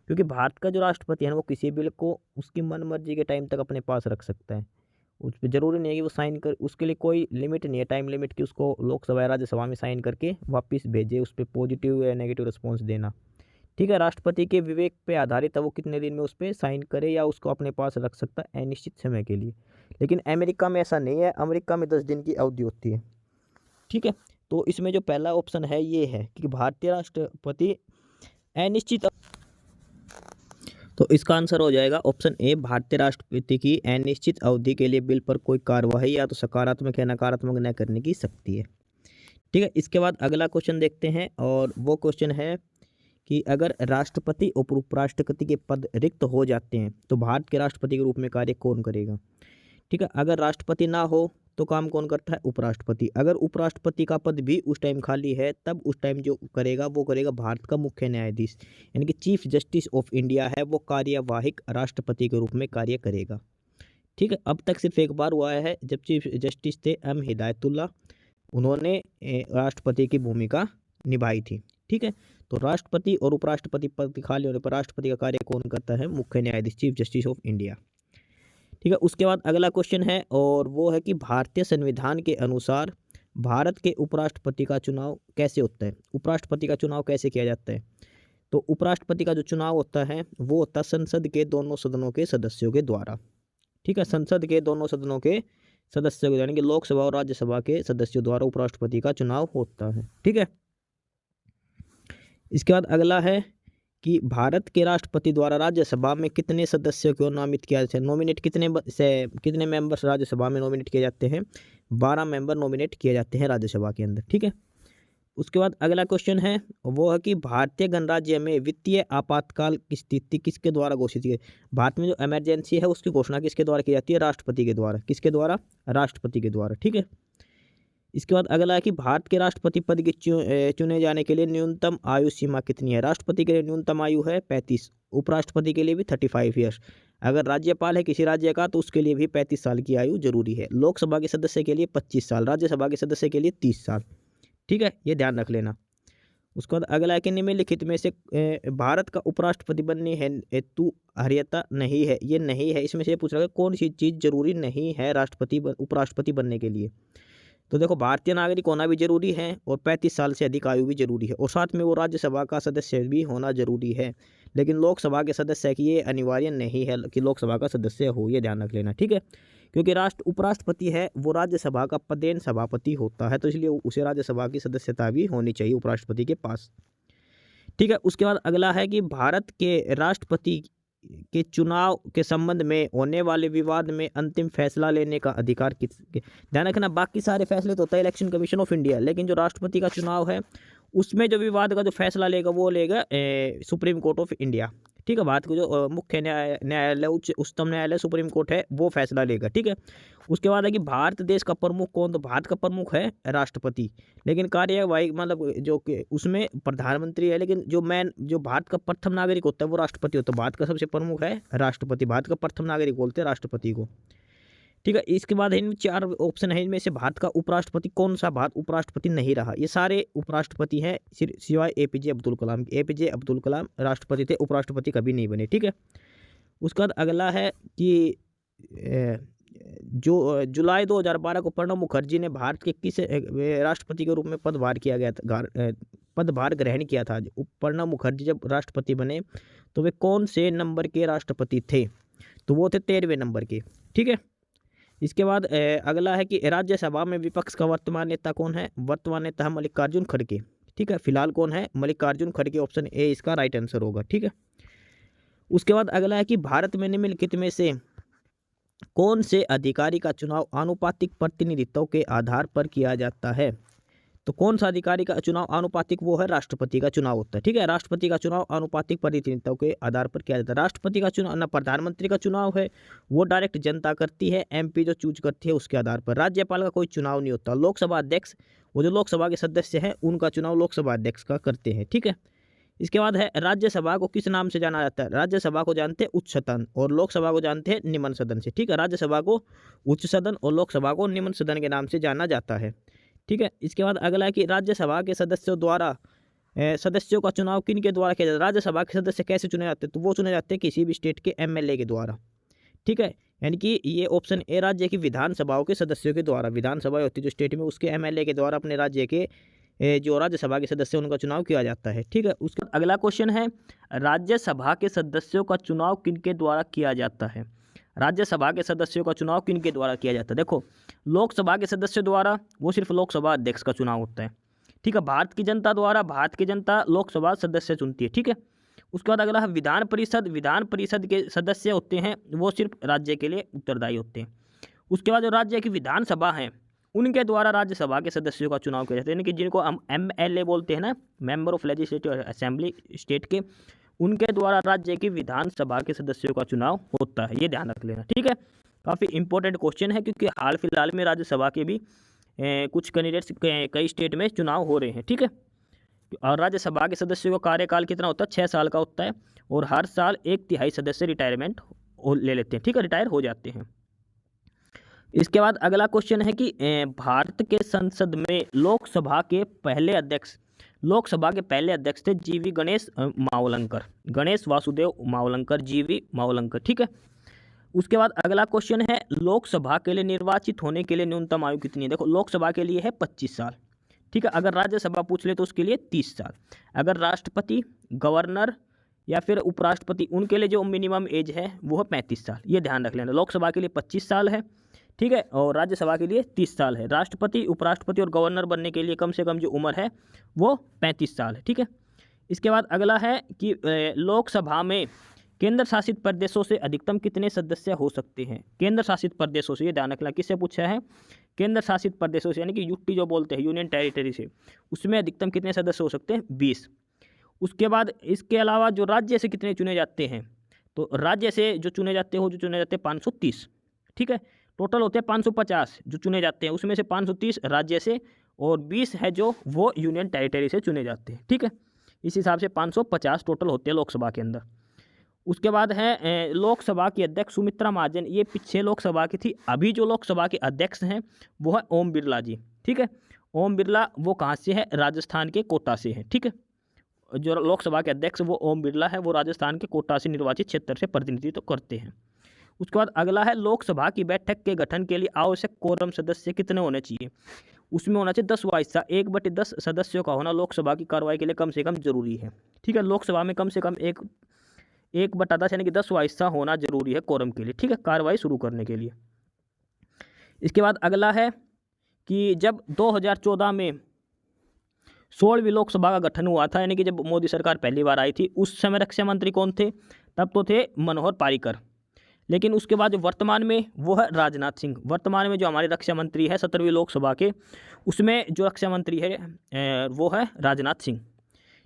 क्योंकि भारत का जो राष्ट्रपति है वो किसी बिल को उसकी मन मर्जी के टाइम तक अपने पास रख सकता है, उस पर ज़रूरी नहीं है कि वो साइन कर, उसके लिए कोई लिमिट नहीं है, टाइम लिमिट की, उसको लोकसभा या राज्यसभा में साइन करके वापस भेजे, उस पर पॉजिटिव या नेगेटिव रिस्पॉन्स देना, ठीक है। राष्ट्रपति के विवेक पे आधारित है वो कितने दिन में उस पर साइन करे या उसको अपने पास रख सकता है अनिश्चित समय के लिए। लेकिन अमेरिका में ऐसा नहीं है, अमेरिका में 10 दिन की अवधि होती है, ठीक है। तो इसमें जो पहला ऑप्शन है ये है कि भारतीय राष्ट्रपति अनिश्चित, तो इसका आंसर हो जाएगा ऑप्शन ए, भारतीय राष्ट्रपति की अनिश्चित अवधि के लिए बिल पर कोई कार्यवाही या तो सकारात्मक या नकारात्मक न करने की शक्ति है, ठीक है। इसके बाद अगला क्वेश्चन देखते हैं, और वो क्वेश्चन है कि अगर राष्ट्रपति और उपराष्ट्रपति के पद रिक्त हो जाते हैं तो भारत के राष्ट्रपति के रूप में कार्य कौन करेगा? ठीक है, अगर राष्ट्रपति ना हो तो काम कौन करता है? उपराष्ट्रपति। अगर उपराष्ट्रपति का पद भी उस टाइम खाली है तब उस टाइम जो करेगा वो करेगा भारत का मुख्य न्यायाधीश, यानी कि चीफ जस्टिस ऑफ इंडिया है वो कार्यवाहक राष्ट्रपति के रूप में कार्य करेगा, ठीक है। अब तक सिर्फ एक बार हुआ है जब चीफ जस्टिस थे एम हिदायतुल्ला, उन्होंने राष्ट्रपति की भूमिका निभाई थी, ठीक है। तो राष्ट्रपति और उपराष्ट्रपति पद खाली होने पर राष्ट्रपति का कार्य कौन करता है? मुख्य न्यायाधीश, चीफ जस्टिस ऑफ इंडिया, ठीक है। उसके बाद अगला क्वेश्चन है, और वो है कि भारतीय संविधान के अनुसार भारत के उपराष्ट्रपति का चुनाव कैसे होता है? उपराष्ट्रपति का चुनाव कैसे किया जाता है? तो उपराष्ट्रपति का जो चुनाव होता है वो होता है संसद के दोनों सदनों के सदस्यों के द्वारा, ठीक है। संसद के दोनों सदनों के सदस्यों, यानी कि लोकसभा और राज्यसभा के सदस्यों द्वारा उपराष्ट्रपति का चुनाव होता है, ठीक है। इसके बाद अगला है कि भारत के राष्ट्रपति द्वारा राज्यसभा में कितने सदस्यों को नामित किया जाता है? नॉमिनेट कितने मेंबर्स राज्यसभा में नॉमिनेट किए जाते हैं? 12 मेंबर नॉमिनेट किए जाते हैं राज्यसभा के अंदर, ठीक है। उसके बाद अगला क्वेश्चन है, वो है कि भारतीय गणराज्य में वित्तीय आपातकाल की स्थिति किसके द्वारा घोषित की? भारत में जो इमरजेंसी है उसकी घोषणा किसके द्वारा की जाती है? राष्ट्रपति के द्वारा। किसके द्वारा? राष्ट्रपति के द्वारा, ठीक है। इसके बाद अगला है कि भारत के राष्ट्रपति पद की चुने जाने के लिए न्यूनतम आयु सीमा कितनी है? राष्ट्रपति के लिए न्यूनतम आयु है 35, उपराष्ट्रपति के लिए भी 35 ईयर्स। अगर राज्यपाल है किसी राज्य का तो उसके लिए भी 35 साल की आयु जरूरी है। लोकसभा के सदस्य के लिए 25 साल, राज्यसभा के सदस्य के लिए 30 साल, ठीक है, ये ध्यान रख लेना। उसके बाद अगला है कि निम्नलिखित में से भारत का उपराष्ट्रपति बनने हेतु अर्हता नहीं है, ये नहीं है, इसमें से पूछ रहा है कौन सी चीज़ जरूरी नहीं है उपराष्ट्रपति बनने के लिए? तो देखो, भारतीय नागरिक होना भी जरूरी है और 35 साल से अधिक आयु भी जरूरी है, और साथ में वो राज्यसभा का सदस्य भी होना जरूरी है। लेकिन लोकसभा के सदस्य की ये अनिवार्य नहीं है कि लोकसभा का सदस्य हो, ये ध्यान रख लेना, ठीक है। क्योंकि उपराष्ट्रपति है वो राज्यसभा का पदेन सभापति होता है, तो इसलिए उसे राज्यसभा की सदस्यता भी होनी चाहिए उपराष्ट्रपति के पास, ठीक है। उसके बाद अगला है कि भारत के राष्ट्रपति के चुनाव के संबंध में होने वाले विवाद में अंतिम फैसला लेने का अधिकार किस? ध्यान रखना, बाकी सारे फैसले तो होता है इलेक्शन कमीशन ऑफ इंडिया, लेकिन जो राष्ट्रपति का चुनाव है उसमें जो विवाद का जो फैसला लेगा वो लेगा सुप्रीम कोर्ट ऑफ इंडिया। ठीक है, भारत के जो मुख्य न्यायालय उच्चतम न्यायालय सुप्रीम कोर्ट है वो फैसला लेगा। ठीक है, उसके बाद है कि भारत देश का प्रमुख कौन, तो भारत का प्रमुख है राष्ट्रपति, लेकिन कार्यवाही मतलब जो कि उसमें प्रधानमंत्री है, लेकिन जो भारत का प्रथम नागरिक होता है वो राष्ट्रपति होता है। भारत का सबसे प्रमुख है राष्ट्रपति, भारत का प्रथम नागरिक बोलते हैं राष्ट्रपति को। ठीक है, इसके बाद इनमें 4 ऑप्शन है, इनमें से भारत का उपराष्ट्रपति कौन सा भारत उपराष्ट्रपति नहीं रहा। ये सारे उपराष्ट्रपति हैं सिवाय एपीजे अब्दुल कलाम। एपीजे अब्दुल कलाम राष्ट्रपति थे, उपराष्ट्रपति कभी नहीं बने। ठीक है, उसके बाद अगला है कि जो जुलाई 2012 को प्रणब मुखर्जी ने भारत के किस राष्ट्रपति के रूप में पदभार ग्रहण किया था। प्रणब मुखर्जी जब राष्ट्रपति बने तो वे कौन से नंबर के राष्ट्रपति थे, तो वो थे 13वें नंबर के। ठीक है, इसके बाद अगला है कि राज्यसभा में विपक्ष का वर्तमान नेता कौन है। वर्तमान नेता है मल्लिकार्जुन खड़गे। ठीक है, फिलहाल कौन है, मल्लिकार्जुन खड़गे, ऑप्शन ए इसका राइट आंसर होगा। ठीक है, उसके बाद अगला है कि भारत में निम्नलिखित में से कौन से अधिकारी का चुनाव आनुपातिक प्रतिनिधित्व के आधार पर किया जाता है। तो कौन सा अधिकारी का चुनाव आनुपातिक, वो है राष्ट्रपति का चुनाव होता है। ठीक है, राष्ट्रपति का चुनाव आनुपातिक प्रतिनिधित्व के आधार पर किया जाता है। राष्ट्रपति का चुनाव ना प्रधानमंत्री का चुनाव है, वो डायरेक्ट जनता करती है, एमपी जो चूज करती है उसके आधार पर। राज्यपाल का कोई चुनाव नहीं होता। लोकसभा अध्यक्ष, वो जो लोकसभा के सदस्य हैं उनका चुनाव लोकसभा अध्यक्ष का करते हैं। ठीक है, इसके बाद है राज्यसभा को किस नाम से जाना जाता है। राज्यसभा को जानते हैं उच्च सदन और लोकसभा को जानते हैं निम्न सदन से। ठीक है, राज्यसभा को उच्च सदन और लोकसभा को निम्न सदन के नाम से जाना जाता है। ठीक है, इसके बाद अगला है कि राज्यसभा के सदस्यों का चुनाव किन के द्वारा किया जाता है। राज्यसभा के सदस्य कैसे चुने जाते हैं, तो वो चुने जाते हैं किसी भी स्टेट के एमएलए के द्वारा। ठीक है, यानी कि ये ऑप्शन ए राज्य की विधानसभाओं के सदस्यों के द्वारा, विधानसभा होती है जो स्टेट में, उसके एमएलए के द्वारा अपने राज्य के जो राज्यसभा के सदस्य उनका चुनाव किया जाता है। ठीक है, उसका अगला क्वेश्चन है राज्यसभा के सदस्यों का चुनाव किनके द्वारा किया जाता है। राज्यसभा के सदस्यों का चुनाव किनके द्वारा किया जाता है। देखो, लोकसभा के सदस्य द्वारा वो सिर्फ लोकसभा अध्यक्ष का चुनाव होता है। ठीक है, भारत की जनता द्वारा भारत की जनता लोकसभा सदस्य चुनती है। ठीक है, उसके बाद अगला है विधान परिषद। विधान परिषद के सदस्य होते हैं वो सिर्फ राज्य के लिए उत्तरदायी होते हैं। उसके बाद जो राज्य की विधानसभा है उनके द्वारा राज्यसभा के सदस्यों का चुनाव किया जाता है, यानी कि जिनको हम एमएलए बोलते हैं ना, member of legislative assembly state के, उनके द्वारा राज्य की विधानसभा के सदस्यों का चुनाव होता है। ये ध्यान रख लेना। ठीक है, काफ़ी इंपॉर्टेंट क्वेश्चन है क्योंकि हाल फिलहाल में राज्यसभा के भी कुछ कैंडिडेट्स कई स्टेट में चुनाव हो रहे हैं। ठीक है, और राज्यसभा के सदस्यों का कार्यकाल कितना होता है, 6 साल का होता है और हर साल 1/3 सदस्य रिटायरमेंट ले लेते हैं। ठीक है, रिटायर हो जाते हैं। इसके बाद अगला क्वेश्चन है कि भारत के संसद में लोकसभा के पहले अध्यक्ष थे जीवी गणेश मावलंकर, गणेश वासुदेव मावलंकर, जीवी मावलंकर। ठीक है, उसके बाद अगला क्वेश्चन है लोकसभा के लिए निर्वाचित होने के लिए न्यूनतम आयु कितनी है। देखो, लोकसभा के लिए है 25 साल। ठीक है, अगर राज्यसभा पूछ ले तो उसके लिए 30 साल। अगर राष्ट्रपति, गवर्नर या फिर उपराष्ट्रपति, उनके लिए जो मिनिमम एज है वो है 35 साल। ये ध्यान रख लेना, लोकसभा के लिए 25 साल है। ठीक है, और राज्यसभा के लिए 30 साल है। राष्ट्रपति, उपराष्ट्रपति और गवर्नर बनने के लिए कम से कम जो उम्र है वो 35 साल है। ठीक है, इसके बाद अगला है कि लोकसभा में केंद्र शासित प्रदेशों से अधिकतम कितने सदस्य हो सकते हैं। केंद्र शासित प्रदेशों से, ये ध्यान रखना, किससे पूछा है, केंद्र शासित प्रदेशों से, यानी कि यूटी जो बोलते हैं, यूनियन टेरिटरी से, उसमें अधिकतम कितने सदस्य हो सकते हैं, 20। उसके बाद इसके अलावा जो राज्य से कितने चुने जाते हैं, तो राज्य से जो चुने जाते हैं 530। ठीक है, टोटल होते हैं 550 जो चुने जाते हैं, उसमें से 530 राज्य से और 20 है जो वो यूनियन टेरिटरी से चुने जाते हैं। ठीक है, इस हिसाब से 550 टोटल होते हैं लोकसभा के अंदर। उसके बाद है लोकसभा की अध्यक्ष सुमित्रा महाजन, ये पीछे लोकसभा की थी, अभी जो लोकसभा के अध्यक्ष हैं वो है ओम बिरला जी। ठीक है, ओम बिरला वो कहाँ से है, राजस्थान के कोटा से है। ठीक है, जो लोकसभा के अध्यक्ष वो ओम बिरला है, वो राजस्थान के कोटा से निर्वाचित क्षेत्र से प्रतिनिधित्व करते हैं। उसके बाद अगला है लोकसभा की बैठक के गठन के लिए आवश्यक कोरम सदस्य कितने होने चाहिए। उसमें होना चाहिए 10वां हिस्सा, 1/10 सदस्यों का होना लोकसभा की कार्रवाई के लिए कम से कम जरूरी है। ठीक है, लोकसभा में कम से कम 1/10 यानी कि 10वां हिस्सा होना जरूरी है कोरम के लिए। ठीक है, कार्रवाई शुरू करने के लिए। इसके बाद अगला है कि जब 2014 में 16वीं लोकसभा का गठन हुआ था, यानी कि जब मोदी सरकार पहली बार आई थी, उस समय रक्षा मंत्री कौन थे, तब तो थे मनोहर पारिकर। लेकिन उसके बाद जो वर्तमान में वो है राजनाथ सिंह। वर्तमान में जो हमारे रक्षा मंत्री है 17वीं लोकसभा के, उसमें जो रक्षा मंत्री है वो है राजनाथ सिंह।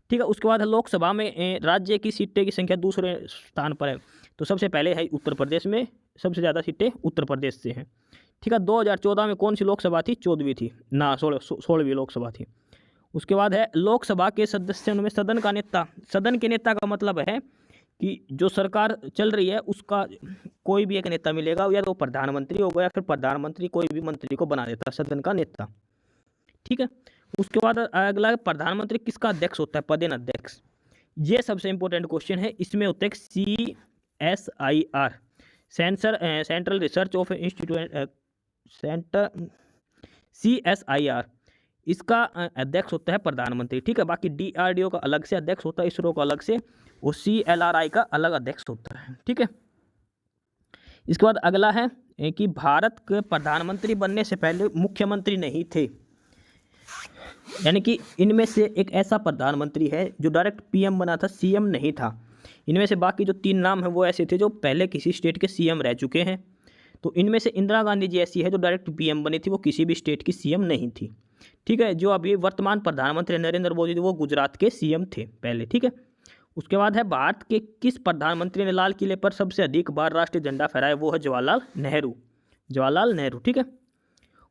ठीक है, उसके बाद लोकसभा में राज्य की सीटें की संख्या दूसरे स्थान पर है। तो सबसे पहले है उत्तर प्रदेश में, सबसे ज़्यादा सीटें उत्तर प्रदेश से हैं। ठीक है, 2014 में कौन सी लोकसभा थी? 14वीं थी ना, 16वीं लोकसभा थी। उसके बाद है लोकसभा के सदस्यों में सदन का नेता। सदन के नेता का मतलब है कि जो सरकार चल रही है उसका कोई भी एक नेता मिलेगा, या तो प्रधानमंत्री होगा या फिर प्रधानमंत्री कोई भी मंत्री को बना देता है सदन का नेता। ठीक है, उसके बाद अगला प्रधानमंत्री किसका अध्यक्ष होता है? पदेन अध्यक्ष। ये सबसे इंपॉर्टेंट क्वेश्चन है। इसमें होता है CSIR, central research of institute centre, CSIR, इसका अध्यक्ष होता है प्रधानमंत्री। ठीक है, बाकी DRDO का अलग से अध्यक्ष होता है, इसरो का अलग से, और CLRI का अलग अध्यक्ष होता है। ठीक है, इसके बाद अगला है कि भारत के प्रधानमंत्री बनने से पहले मुख्यमंत्री नहीं थे, यानी कि इनमें से एक ऐसा प्रधानमंत्री है जो डायरेक्ट PM बना था, CM नहीं था। इनमें से बाकी जो 3 नाम हैं वो ऐसे थे जो पहले किसी स्टेट के CM रह चुके हैं। तो इनमें से इंदिरा गांधी जी ऐसी है जो डायरेक्ट PM बनी थी, वो किसी भी स्टेट की CM नहीं थी। ठीक है, जो अभी वर्तमान प्रधानमंत्री नरेंद्र मोदी वो गुजरात के CM थे पहले। ठीक है, उसके बाद है भारत के किस प्रधानमंत्री ने लाल किले पर सबसे अधिक बार राष्ट्रीय झंडा फहराया? वो है जवाहरलाल नेहरू। जवाहरलाल नेहरू। ठीक है,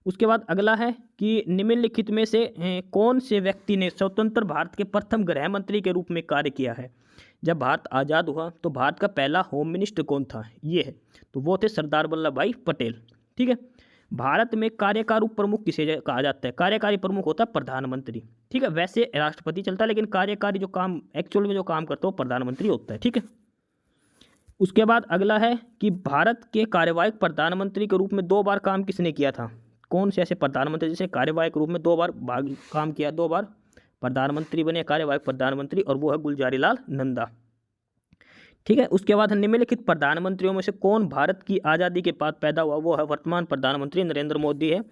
उसके बाद अगला है कि निम्नलिखित में से कौन से व्यक्ति ने स्वतंत्र भारत के प्रथम गृह मंत्री के रूप में कार्य किया है? जब भारत आज़ाद हुआ तो भारत का पहला होम मिनिस्टर कौन था? ये है, तो वो थे सरदार वल्लभ भाई पटेल। ठीक है, भारत में कार्यकारी प्रमुख किसे कहा जाता है? कार्यकारी प्रमुख होता है प्रधानमंत्री। ठीक है, वैसे राष्ट्रपति चलता है, लेकिन कार्यकारी जो काम एक्चुअल में जो काम करता है वो प्रधानमंत्री होता है। ठीक है, उसके बाद अगला है कि भारत के कार्यवाहक प्रधानमंत्री के रूप में 2 बार काम किसने किया था? कौन से ऐसे प्रधानमंत्री जिसे कार्यवाहक रूप में 2 बार काम किया, 2 बार प्रधानमंत्री बने कार्यवाहक प्रधानमंत्री, और वो है गुलजारीलाल नंदा। ठीक है, उसके बाद निम्नलिखित प्रधानमंत्रियों में से कौन भारत की आज़ादी के बाद पैदा हुआ? वो है वर्तमान प्रधानमंत्री नरेंद्र मोदी है,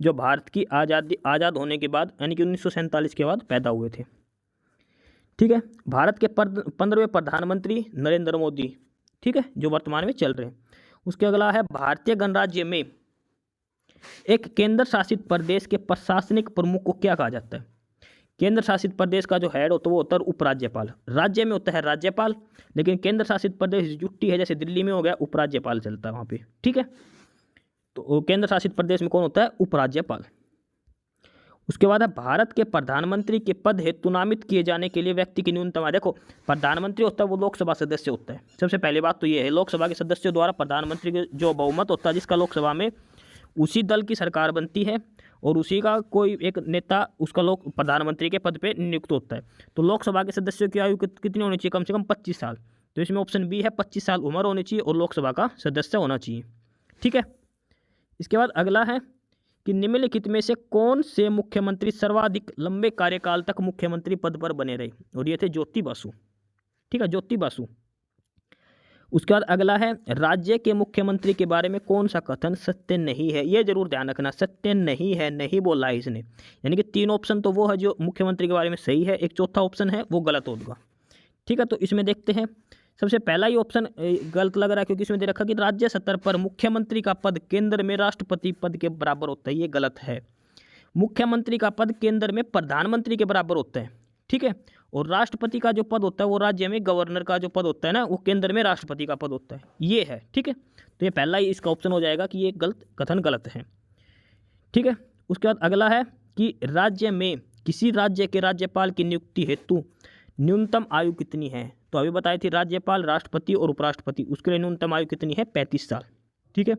जो भारत की आज़ाद होने के बाद यानी कि 1947 के बाद पैदा हुए थे। ठीक है, भारत के 15वें प्रधानमंत्री नरेंद्र मोदी। ठीक है, जो वर्तमान में चल रहे हैं। उसके अगला है भारतीय गणराज्य में एक केंद्र शासित प्रदेश के प्रशासनिक प्रमुख को क्या कहा जाता है? केंद्र शासित प्रदेश का जो हेड होता है वो होता है उपराज्यपाल। राज्य में होता है राज्यपाल, लेकिन केंद्र शासित प्रदेश जुट्टी है, जैसे दिल्ली में हो गया, उपराज्यपाल चलता है वहाँ पे। ठीक है, तो केंद्र शासित प्रदेश में कौन होता है? उपराज्यपाल। उसके बाद है भारत के प्रधानमंत्री के पद हेतु नामित किए जाने के लिए व्यक्ति की न्यूनतम आयु। देखो, प्रधानमंत्री होता है वो लोकसभा सदस्य होता है। सबसे पहली बात तो ये है, लोकसभा के सदस्यों द्वारा प्रधानमंत्री के जो बहुमत होता है जिसका लोकसभा में, उसी दल की सरकार बनती है और उसी का कोई एक नेता उसका लोग प्रधानमंत्री के पद पे नियुक्त होता है। तो लोकसभा के सदस्यों की आयु कितनी होनी चाहिए? कम से कम 25 साल। तो इसमें ऑप्शन बी है, 25 साल उम्र होनी चाहिए और लोकसभा का सदस्य होना चाहिए। ठीक है, इसके बाद अगला है कि निम्नलिखित में से कौन से मुख्यमंत्री सर्वाधिक लंबे कार्यकाल तक मुख्यमंत्री पद पर बने रहे? और ये थे ज्योति बासु। ठीक है, ज्योति बासु। उसके बाद अगला है राज्य के मुख्यमंत्री के बारे में कौन सा कथन सत्य नहीं है? ये जरूर ध्यान रखना, सत्य नहीं है, नहीं बोला है इसने। यानी कि 3 ऑप्शन तो वो है जो मुख्यमंत्री के बारे में सही है, एक चौथा ऑप्शन है वो गलत होगा। ठीक है, तो इसमें देखते हैं। सबसे पहला ही ऑप्शन गलत लग रहा है, क्योंकि इसमें दे रखा कि राज्य स्तर पर मुख्यमंत्री का पद केंद्र में राष्ट्रपति पद के बराबर होता है। ये गलत है। मुख्यमंत्री का पद केंद्र में प्रधानमंत्री के बराबर होता है। ठीक है, और राष्ट्रपति का जो पद होता है वो राज्य में गवर्नर का जो पद होता है ना, वो केंद्र में राष्ट्रपति का पद होता है। ये है। ठीक है, तो ये पहला ही इसका ऑप्शन हो जाएगा कि ये कथन गलत है। ठीक है, उसके बाद अगला है कि राज्य में किसी राज्य के राज्यपाल की नियुक्ति हेतु न्यूनतम आयु कितनी है? तो अभी बताई थी राज्यपाल, राष्ट्रपति और उपराष्ट्रपति, उसके लिए न्यूनतम आयु कितनी है? 35 साल। ठीक है,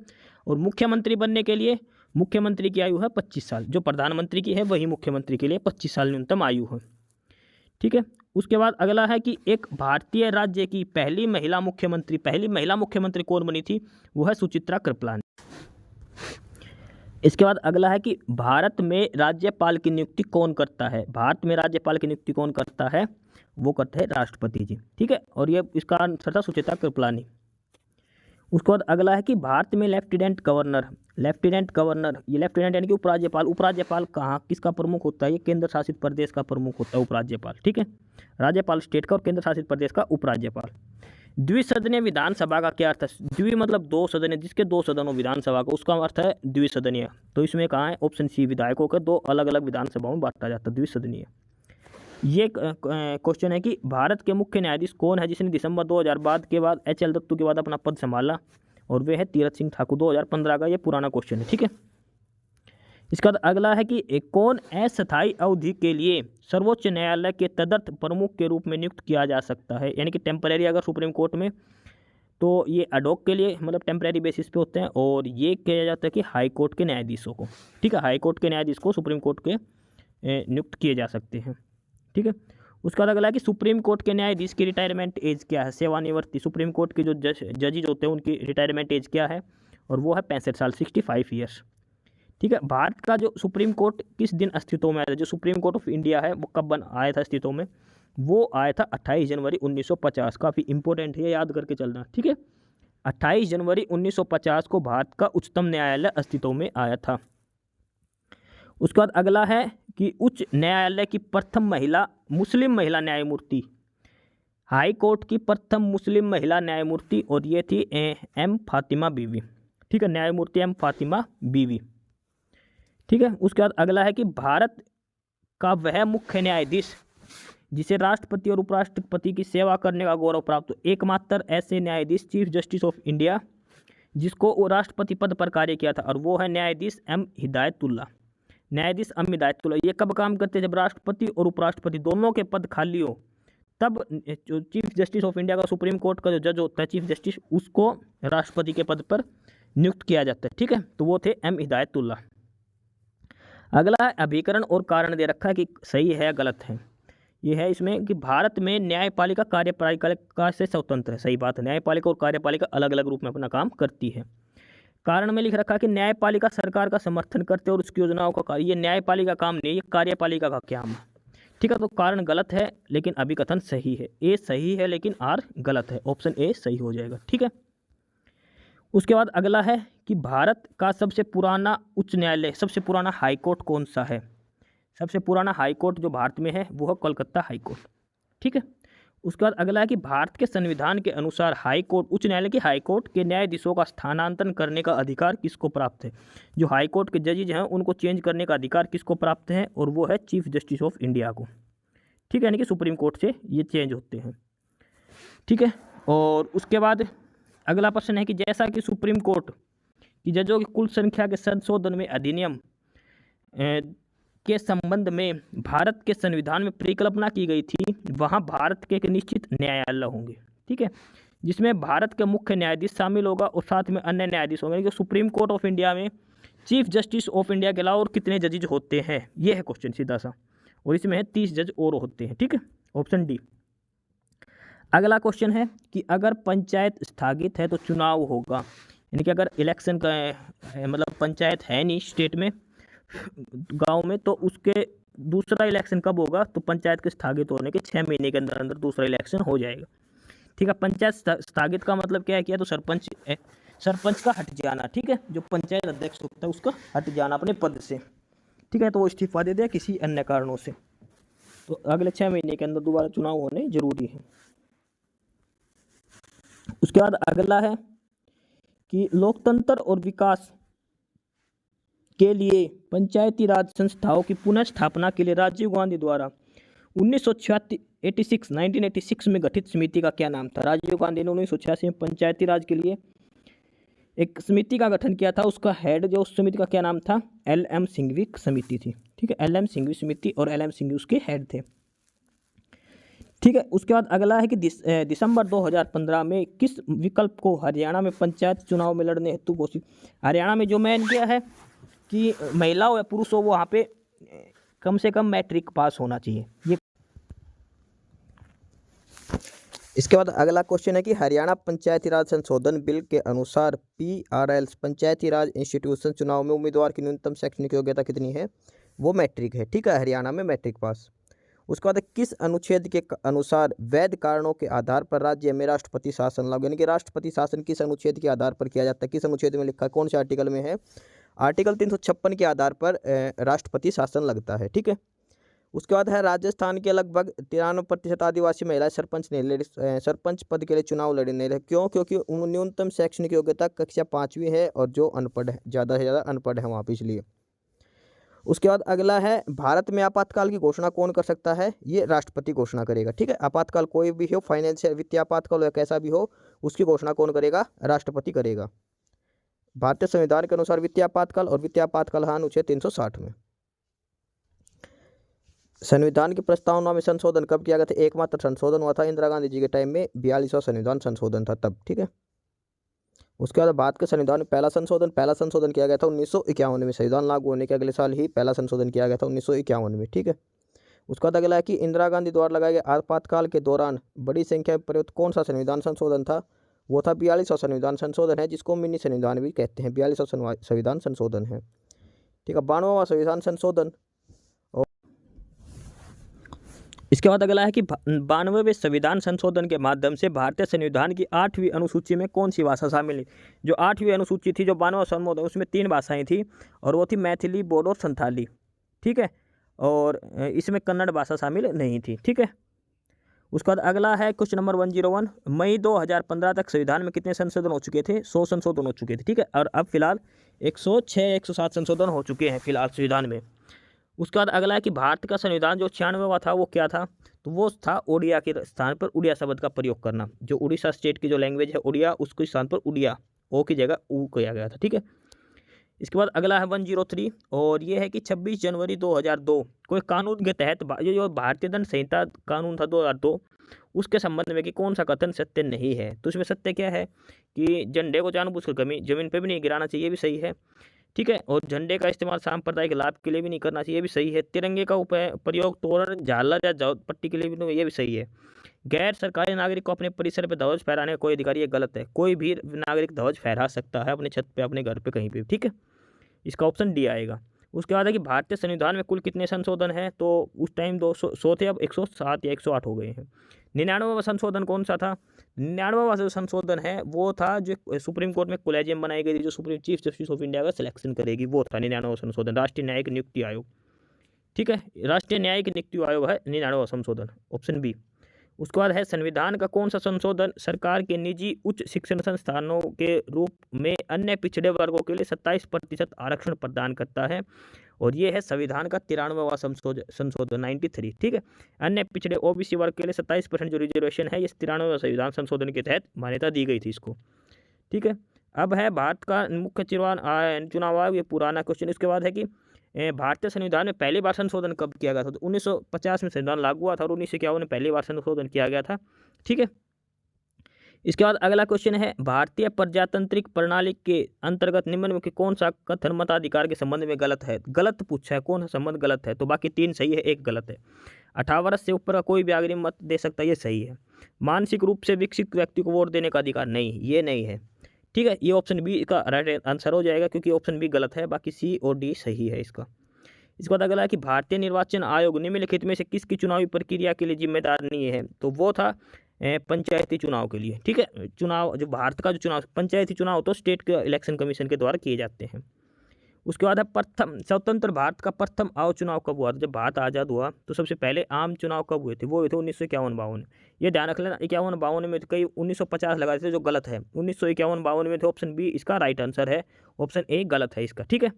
और मुख्यमंत्री बनने के लिए मुख्यमंत्री की आयु है 25 साल। जो प्रधानमंत्री की है वही मुख्यमंत्री के लिए 25 साल न्यूनतम आयु है। ठीक है, उसके बाद अगला है कि एक भारतीय राज्य की पहली महिला मुख्यमंत्री कौन बनी थी? वो है सुचित्रा कृपलानी। इसके बाद अगला है कि भारत में राज्यपाल की नियुक्ति कौन करता है? भारत में राज्यपाल की नियुक्ति कौन करता है? वो करते हैं राष्ट्रपति जी। ठीक है, और ये इसका आंसर था सुचित्रा कृपलानी। उसके बाद अगला है कि भारत में लेफ्टिनेंट गवर्नर, ये लेफ्टिनेंट यानी कि उपराज्यपाल कहाँ किसका प्रमुख होता है? ये केंद्र शासित प्रदेश का प्रमुख होता है उपराज्यपाल। ठीक है, राज्यपाल स्टेट का और केंद्र शासित प्रदेश का उपराज्यपाल। द्विसदनीय विधानसभा का क्या अर्थ है? द्वि मतलब दो सदन, जिसके दो सदन हो विधानसभा का, उसका अर्थ है द्विसदनीय। तो इसमें कहाँ है? ऑप्शन सी, विधायकों के दो अलग अलग विधानसभाओं में बांटा जाता है, द्विसदनीय। ये क्वेश्चन है कि भारत के मुख्य न्यायाधीश कौन है जिसने दिसंबर 2000 के बाद HL दत्तू के बाद अपना पद संभाला? और वे है तीरथ सिंह ठाकुर। 2015 का ये पुराना क्वेश्चन है, ठीक है। इसका अगला है कि कौन अस्थायी अवधि के लिए सर्वोच्च न्यायालय के तदर्थ प्रमुख के रूप में नियुक्त किया जा सकता है? यानी कि टेम्परेरी अगर सुप्रीम कोर्ट में, तो ये अडॉक के लिए मतलब टेम्परेरी बेसिस पे होते हैं, और ये किया जाता है कि हाई कोर्ट के न्यायाधीशों को, ठीक है, हाई कोर्ट के न्यायाधीश को सुप्रीम कोर्ट के नियुक्त किए जा सकते हैं, ठीक है। उसका अगला है कि सुप्रीम कोर्ट के न्यायाधीश की रिटायरमेंट एज क्या है? सेवानिवृत्ति, सुप्रीम कोर्ट के जो जजेज होते हैं उनकी रिटायरमेंट एज क्या है? और वो है 65 साल, 65 ईयर्स, ठीक है। भारत का जो सुप्रीम कोर्ट किस दिन अस्तित्व में आया था? जो सुप्रीम कोर्ट ऑफ इंडिया है वो कब आया था अस्तित्व में? वो आया था 28 जनवरी 1950। काफ़ी इंपॉर्टेंट है, याद करके चलना, ठीक है। 28 जनवरी 1950 को भारत का उच्चतम न्यायालय अस्तित्व में आया था। उसके बाद अगला है कि उच्च न्यायालय की प्रथम महिला मुस्लिम महिला न्यायमूर्ति, हाई कोर्ट की प्रथम मुस्लिम महिला न्यायमूर्ति, और ये थी एम फातिमा बीवी, ठीक है, न्यायमूर्ति एम फातिमा बीवी, ठीक है। उसके बाद अगला है कि भारत का वह मुख्य न्यायाधीश जिसे राष्ट्रपति और उपराष्ट्रपति की सेवा करने का गौरव प्राप्त हो। एकमात्र ऐसे न्यायाधीश चीफ जस्टिस ऑफ इंडिया जिसको वो राष्ट्रपति पद पर कार्य किया था, और वो है न्यायाधीश एम हिदायतुल्ला। न्यायाधीश एम हिदायतुल्ला ये कब काम करते? जब राष्ट्रपति और उपराष्ट्रपति दोनों के पद खाली हो, तब जो चीफ जस्टिस ऑफ इंडिया का सुप्रीम कोर्ट का जो जज होता है चीफ जस्टिस, उसको राष्ट्रपति के पद पर नियुक्त किया जाता है, ठीक है। तो वो थे एम हिदायतुल्ला। अगला है अभिकरण और कारण दे रखा है कि सही है गलत है। ये है इसमें कि भारत में न्यायपालिका कार्यपालिका से स्वतंत्र है, सही बात है। न्यायपालिका और कार्यपालिका अलग अलग रूप में अपना काम करती है। कारण में लिख रखा है कि न्यायपालिका सरकार का समर्थन करते और उसकी योजनाओं का कार्य, ये न्यायपालिका काम नहीं है, ये कार्यपालिका का काम है, ठीक है। तो कारण गलत है लेकिन अभिकथन सही है। ए सही है लेकिन आर गलत है, ऑप्शन ए सही हो जाएगा, ठीक है। उसके बाद अगला है कि भारत का सबसे पुराना उच्च न्यायालय, सबसे पुराना हाई कोर्ट कौन सा है? सबसे पुराना हाई कोर्ट जो भारत में है वो है कोलकाता हाई कोर्ट, ठीक है। उसके बाद अगला है कि भारत के संविधान के अनुसार हाई कोर्ट, उच्च न्यायालय की हाई कोर्ट के न्यायाधीशों का स्थानांतरण करने का अधिकार किसको प्राप्त है? जो हाई कोर्ट के जजेज हैं उनको चेंज करने का अधिकार किसको प्राप्त है? और वो है चीफ जस्टिस ऑफ इंडिया को, ठीक है, यानी कि सुप्रीम कोर्ट से ये चेंज होते हैं, ठीक है। और उसके बाद अगला प्रश्न है कि जैसा कि सुप्रीम कोर्ट की जजों की कुल संख्या के संशोधन में अधिनियम के संबंध में भारत के संविधान में परिकल्पना की गई थी, वहाँ भारत के एक निश्चित न्यायालय होंगे, ठीक है, जिसमें भारत के मुख्य न्यायाधीश शामिल होगा और साथ में अन्य न्यायाधीश होंगे। सुप्रीम कोर्ट ऑफ इंडिया में चीफ जस्टिस ऑफ इंडिया के अलावा और कितने जजेज होते हैं? ये है क्वेश्चन सीधा सा, और इसमें है 30 जज और होते हैं, ठीक है, ऑप्शन डी। अगला क्वेश्चन है कि अगर पंचायत स्थगित है तो चुनाव होगा, यानी कि अगर इलेक्शन का मतलब पंचायत है नहीं स्टेट में, गांव में, तो उसके दूसरा इलेक्शन कब होगा? तो पंचायत के स्थगित होने के 6 महीने के अंदर अंदर दूसरा इलेक्शन हो जाएगा, ठीक है। पंचायत स्थगित का मतलब क्या है? किया तो सरपंच का हट जाना, ठीक है, जो पंचायत अध्यक्ष होता है उसका हट जाना अपने पद से, ठीक है, तो वो इस्तीफा दे दे किसी अन्य कारणों से, तो अगले 6 महीने के अंदर दोबारा चुनाव होने जरूरी है। उसके बाद अगला है कि लोकतंत्र और विकास के लिए पंचायती राज संस्थाओं की पुनः स्थापना के लिए राजीव गांधी द्वारा 1986 में गठित समिति का क्या नाम था? राजीव गांधी ने 1986 में पंचायती राज के लिए एक समिति का गठन किया था, उसका हेड जो उस समिति का क्या नाम था? LM सिंघवी समिति थी, ठीक है, LM सिंघवी समिति, और LM सिंघवी उसके हेड थे, ठीक है। उसके बाद अगला है कि दिसंबर 2015 में किस विकल्प को हरियाणा में पंचायत चुनाव में लड़ने हेतु घोषित? हरियाणा में जो मैंने किया है कि महिला हो या पुरुष हो वहाँ पे कम से कम मैट्रिक पास होना चाहिए, ये। इसके बाद अगला क्वेश्चन है कि हरियाणा पंचायती राज संशोधन बिल के अनुसार PRL पंचायती राज इंस्टीट्यूशन चुनाव में उम्मीदवार की न्यूनतम शैक्षणिक योग्यता कितनी है? वो मैट्रिक है, ठीक है, हरियाणा में मैट्रिक पास। उसके बाद किस अनुच्छेद के अनुसार वैध कारणों के आधार पर राज्य में राष्ट्रपति शासन लागू, यानी कि राष्ट्रपति शासन किस अनुच्छेद के आधार पर किया जाता है? किस अनुच्छेद में लिखा है, कौन से आर्टिकल में है? आर्टिकल 356 के आधार पर राष्ट्रपति शासन लगता है, ठीक है। उसके बाद है राजस्थान के लगभग 93% आदिवासी महिलाएं सरपंच पद के लिए चुनाव लड़ नहीं रहे। क्यों? क्योंकि न्यूनतम शैक्षणिक योग्यता कक्षा 5वीं है और जो अनपढ़ है, ज़्यादा से ज़्यादा अनपढ़ है वहाँ पे, इसलिए। उसके बाद अगला है, भारत में आपातकाल की घोषणा कौन कर सकता है? ये राष्ट्रपति घोषणा करेगा। ठीक है, आपातकाल कोई भी हो, फाइनेंशियल वित्तीय आपातकाल या कैसा भी हो, उसकी घोषणा कौन करेगा? राष्ट्रपति करेगा। भारतीय संविधान के अनुसार वित्तीय आपातकाल और वित्तीय आपातकाल है अनुच्छेद 360 में। संविधान की प्रस्तावना में संशोधन कब किया गया था? एकमात्र संशोधन हुआ था इंदिरा गांधी जी के टाइम में, 42वां संविधान संशोधन था तब। ठीक है, उसके बाद भारत के संविधान में पहला संशोधन किया गया था 1951 में। संविधान लागू होने के अगले साल ही पहला संशोधन किया गया था 1951 में। ठीक है, उसके बाद अगला है कि इंदिरा गांधी द्वारा लगाए गए आपातकाल के दौरान बड़ी संख्या में प्रयुक्त कौन सा संविधान संशोधन था? वो था 42वां संविधान संशोधन है, जिसको मिनी संविधान भी कहते हैं। 42वां संविधान संशोधन है। ठीक है, 92वां संविधान संशोधन। इसके बाद अगला है कि 92वें संविधान संशोधन के माध्यम से भारतीय संविधान की 8वीं अनुसूची में कौन सी भाषा शामिल है? जो 8वीं अनुसूची थी, जो 92वां संशोधन, उसमें 3 भाषाएं थी और वो थी मैथिली, बोडो, संथाली। ठीक है, और इसमें कन्नड़ भाषा शामिल नहीं थी। ठीक है, उसके बाद अगला है क्वेश्चन नंबर 101। मई 2015 तक संविधान में कितने संशोधन हो चुके थे? 100 संशोधन हो चुके थे। ठीक है, और अब फिलहाल 106 107 संशोधन हो चुके हैं फिलहाल संविधान में। उसके बाद अगला है कि भारत का संविधान जो 96वां था वो क्या था? तो वो था ओडिया के स्थान पर उड़िया शब्द का प्रयोग करना। जो उड़ीसा स्टेट की जो लैंग्वेज है उड़िया, उसके स्थान पर उड़िया, ओ की जगह ऊ किया गया था। ठीक है, इसके बाद अगला है 103 और ये है कि 26 जनवरी 2002 कोई कानून के तहत जो भारतीय दंड संहिता कानून था 2002, उसके संबंध में कि कौन सा कथन सत्य नहीं है? तो इसमें सत्य क्या है कि झंडे को जानबूझकर जमीन पे भी नहीं गिराना चाहिए, भी सही है। ठीक है, और झंडे का इस्तेमाल सांप्रदायिक लाभ के लिए भी नहीं करना चाहिए, भी सही है। तिरंगे का प्रयोग तोरण, झालर या जावत पट्टी के लिए भी नहीं, ये भी सही है। गैर सरकारी नागरिक को अपने परिसर पर ध्वज फहराने का कोई अधिकार, ये गलत है। कोई भी नागरिक ध्वज फहरा सकता है अपने छत पे, अपने घर पे, कहीं पे। ठीक है, इसका ऑप्शन डी आएगा। उसके बाद है कि भारतीय संविधान में कुल कितने संशोधन हैं? तो उस टाइम 200 थे, अब 107 या 108 हो गए हैं। 99वां संशोधन कौन सा था? 99वां जो संशोधन है वो था जो सुप्रीम कोर्ट में कोलेजियम बनाई गई थी, जो supreme chief justice of India का सिलेक्शन करेगी, वो था 99वां संशोधन, राष्ट्रीय न्यायिक नियुक्ति आयोग। ठीक है, राष्ट्रीय न्यायिक नियुक्ति आयोग है 99वां संशोधन, ऑप्शन बी। उसके बाद है संविधान का कौन सा संशोधन सरकार के निजी उच्च शिक्षण संस्थानों के रूप में अन्य पिछड़े वर्गों के लिए 27% आरक्षण प्रदान करता है? और ये है संविधान का 93वां संशोधन 93। ठीक है, अन्य पिछड़े ओबीसी वर्ग के लिए 27% जो रिजर्वेशन है, ये 93वें संविधान संशोधन के तहत मान्यता दी गई थी इसको। ठीक है, अब है भारत का मुख्य चुनाव आयोग, ये पुराना क्वेश्चन। इसके बाद है कि भारतीय संविधान में पहली बार संशोधन कब किया गया था? तो 1950 में संविधान लागू हुआ था और 1951 में पहली बार संशोधन किया गया था। ठीक है, इसके बाद अगला क्वेश्चन है, भारतीय प्रजातांत्रिक प्रणाली के अंतर्गत निम्न में कौन सा कथन मताधिकार के संबंध में गलत है? गलत पूछा है, कौन सा संबंध गलत है? तो बाकी 3 सही है, 1 गलत है। 18 वर्ष से ऊपर का कोई भी अग्रिम मत दे सकता है, ये सही है। मानसिक रूप से विकसित व्यक्ति को वोट देने का अधिकार नहीं, ये नहीं है। ठीक है, ये ऑप्शन बी का राइट आंसर हो जाएगा, क्योंकि ऑप्शन बी गलत है, बाकी सी और डी सही है इसका। इसके बाद अगला है कि भारतीय निर्वाचन आयोग निम्नलिखित में से किसकी चुनावी प्रक्रिया के लिए जिम्मेदार नहीं है? तो वो था पंचायती चुनाव के लिए। ठीक है, चुनाव जो भारत का जो चुनाव पंचायती चुनाव तो स्टेट के इलेक्शन कमीशन के द्वारा किए जाते हैं। उसके बाद है प्रथम स्वतंत्र भारत का प्रथम आम चुनाव कब हुआ था? जब भारत आज़ाद हुआ तो सबसे पहले आम चुनाव कब हुए थे? वो हुए थे 1951-52। ये ध्यान रख लेना, 51-52 में कई 1950 लगा थे, जो गलत है। 1951-52 में थे, ऑप्शन बी इसका राइट आंसर है, ऑप्शन ए गलत है इसका। ठीक है,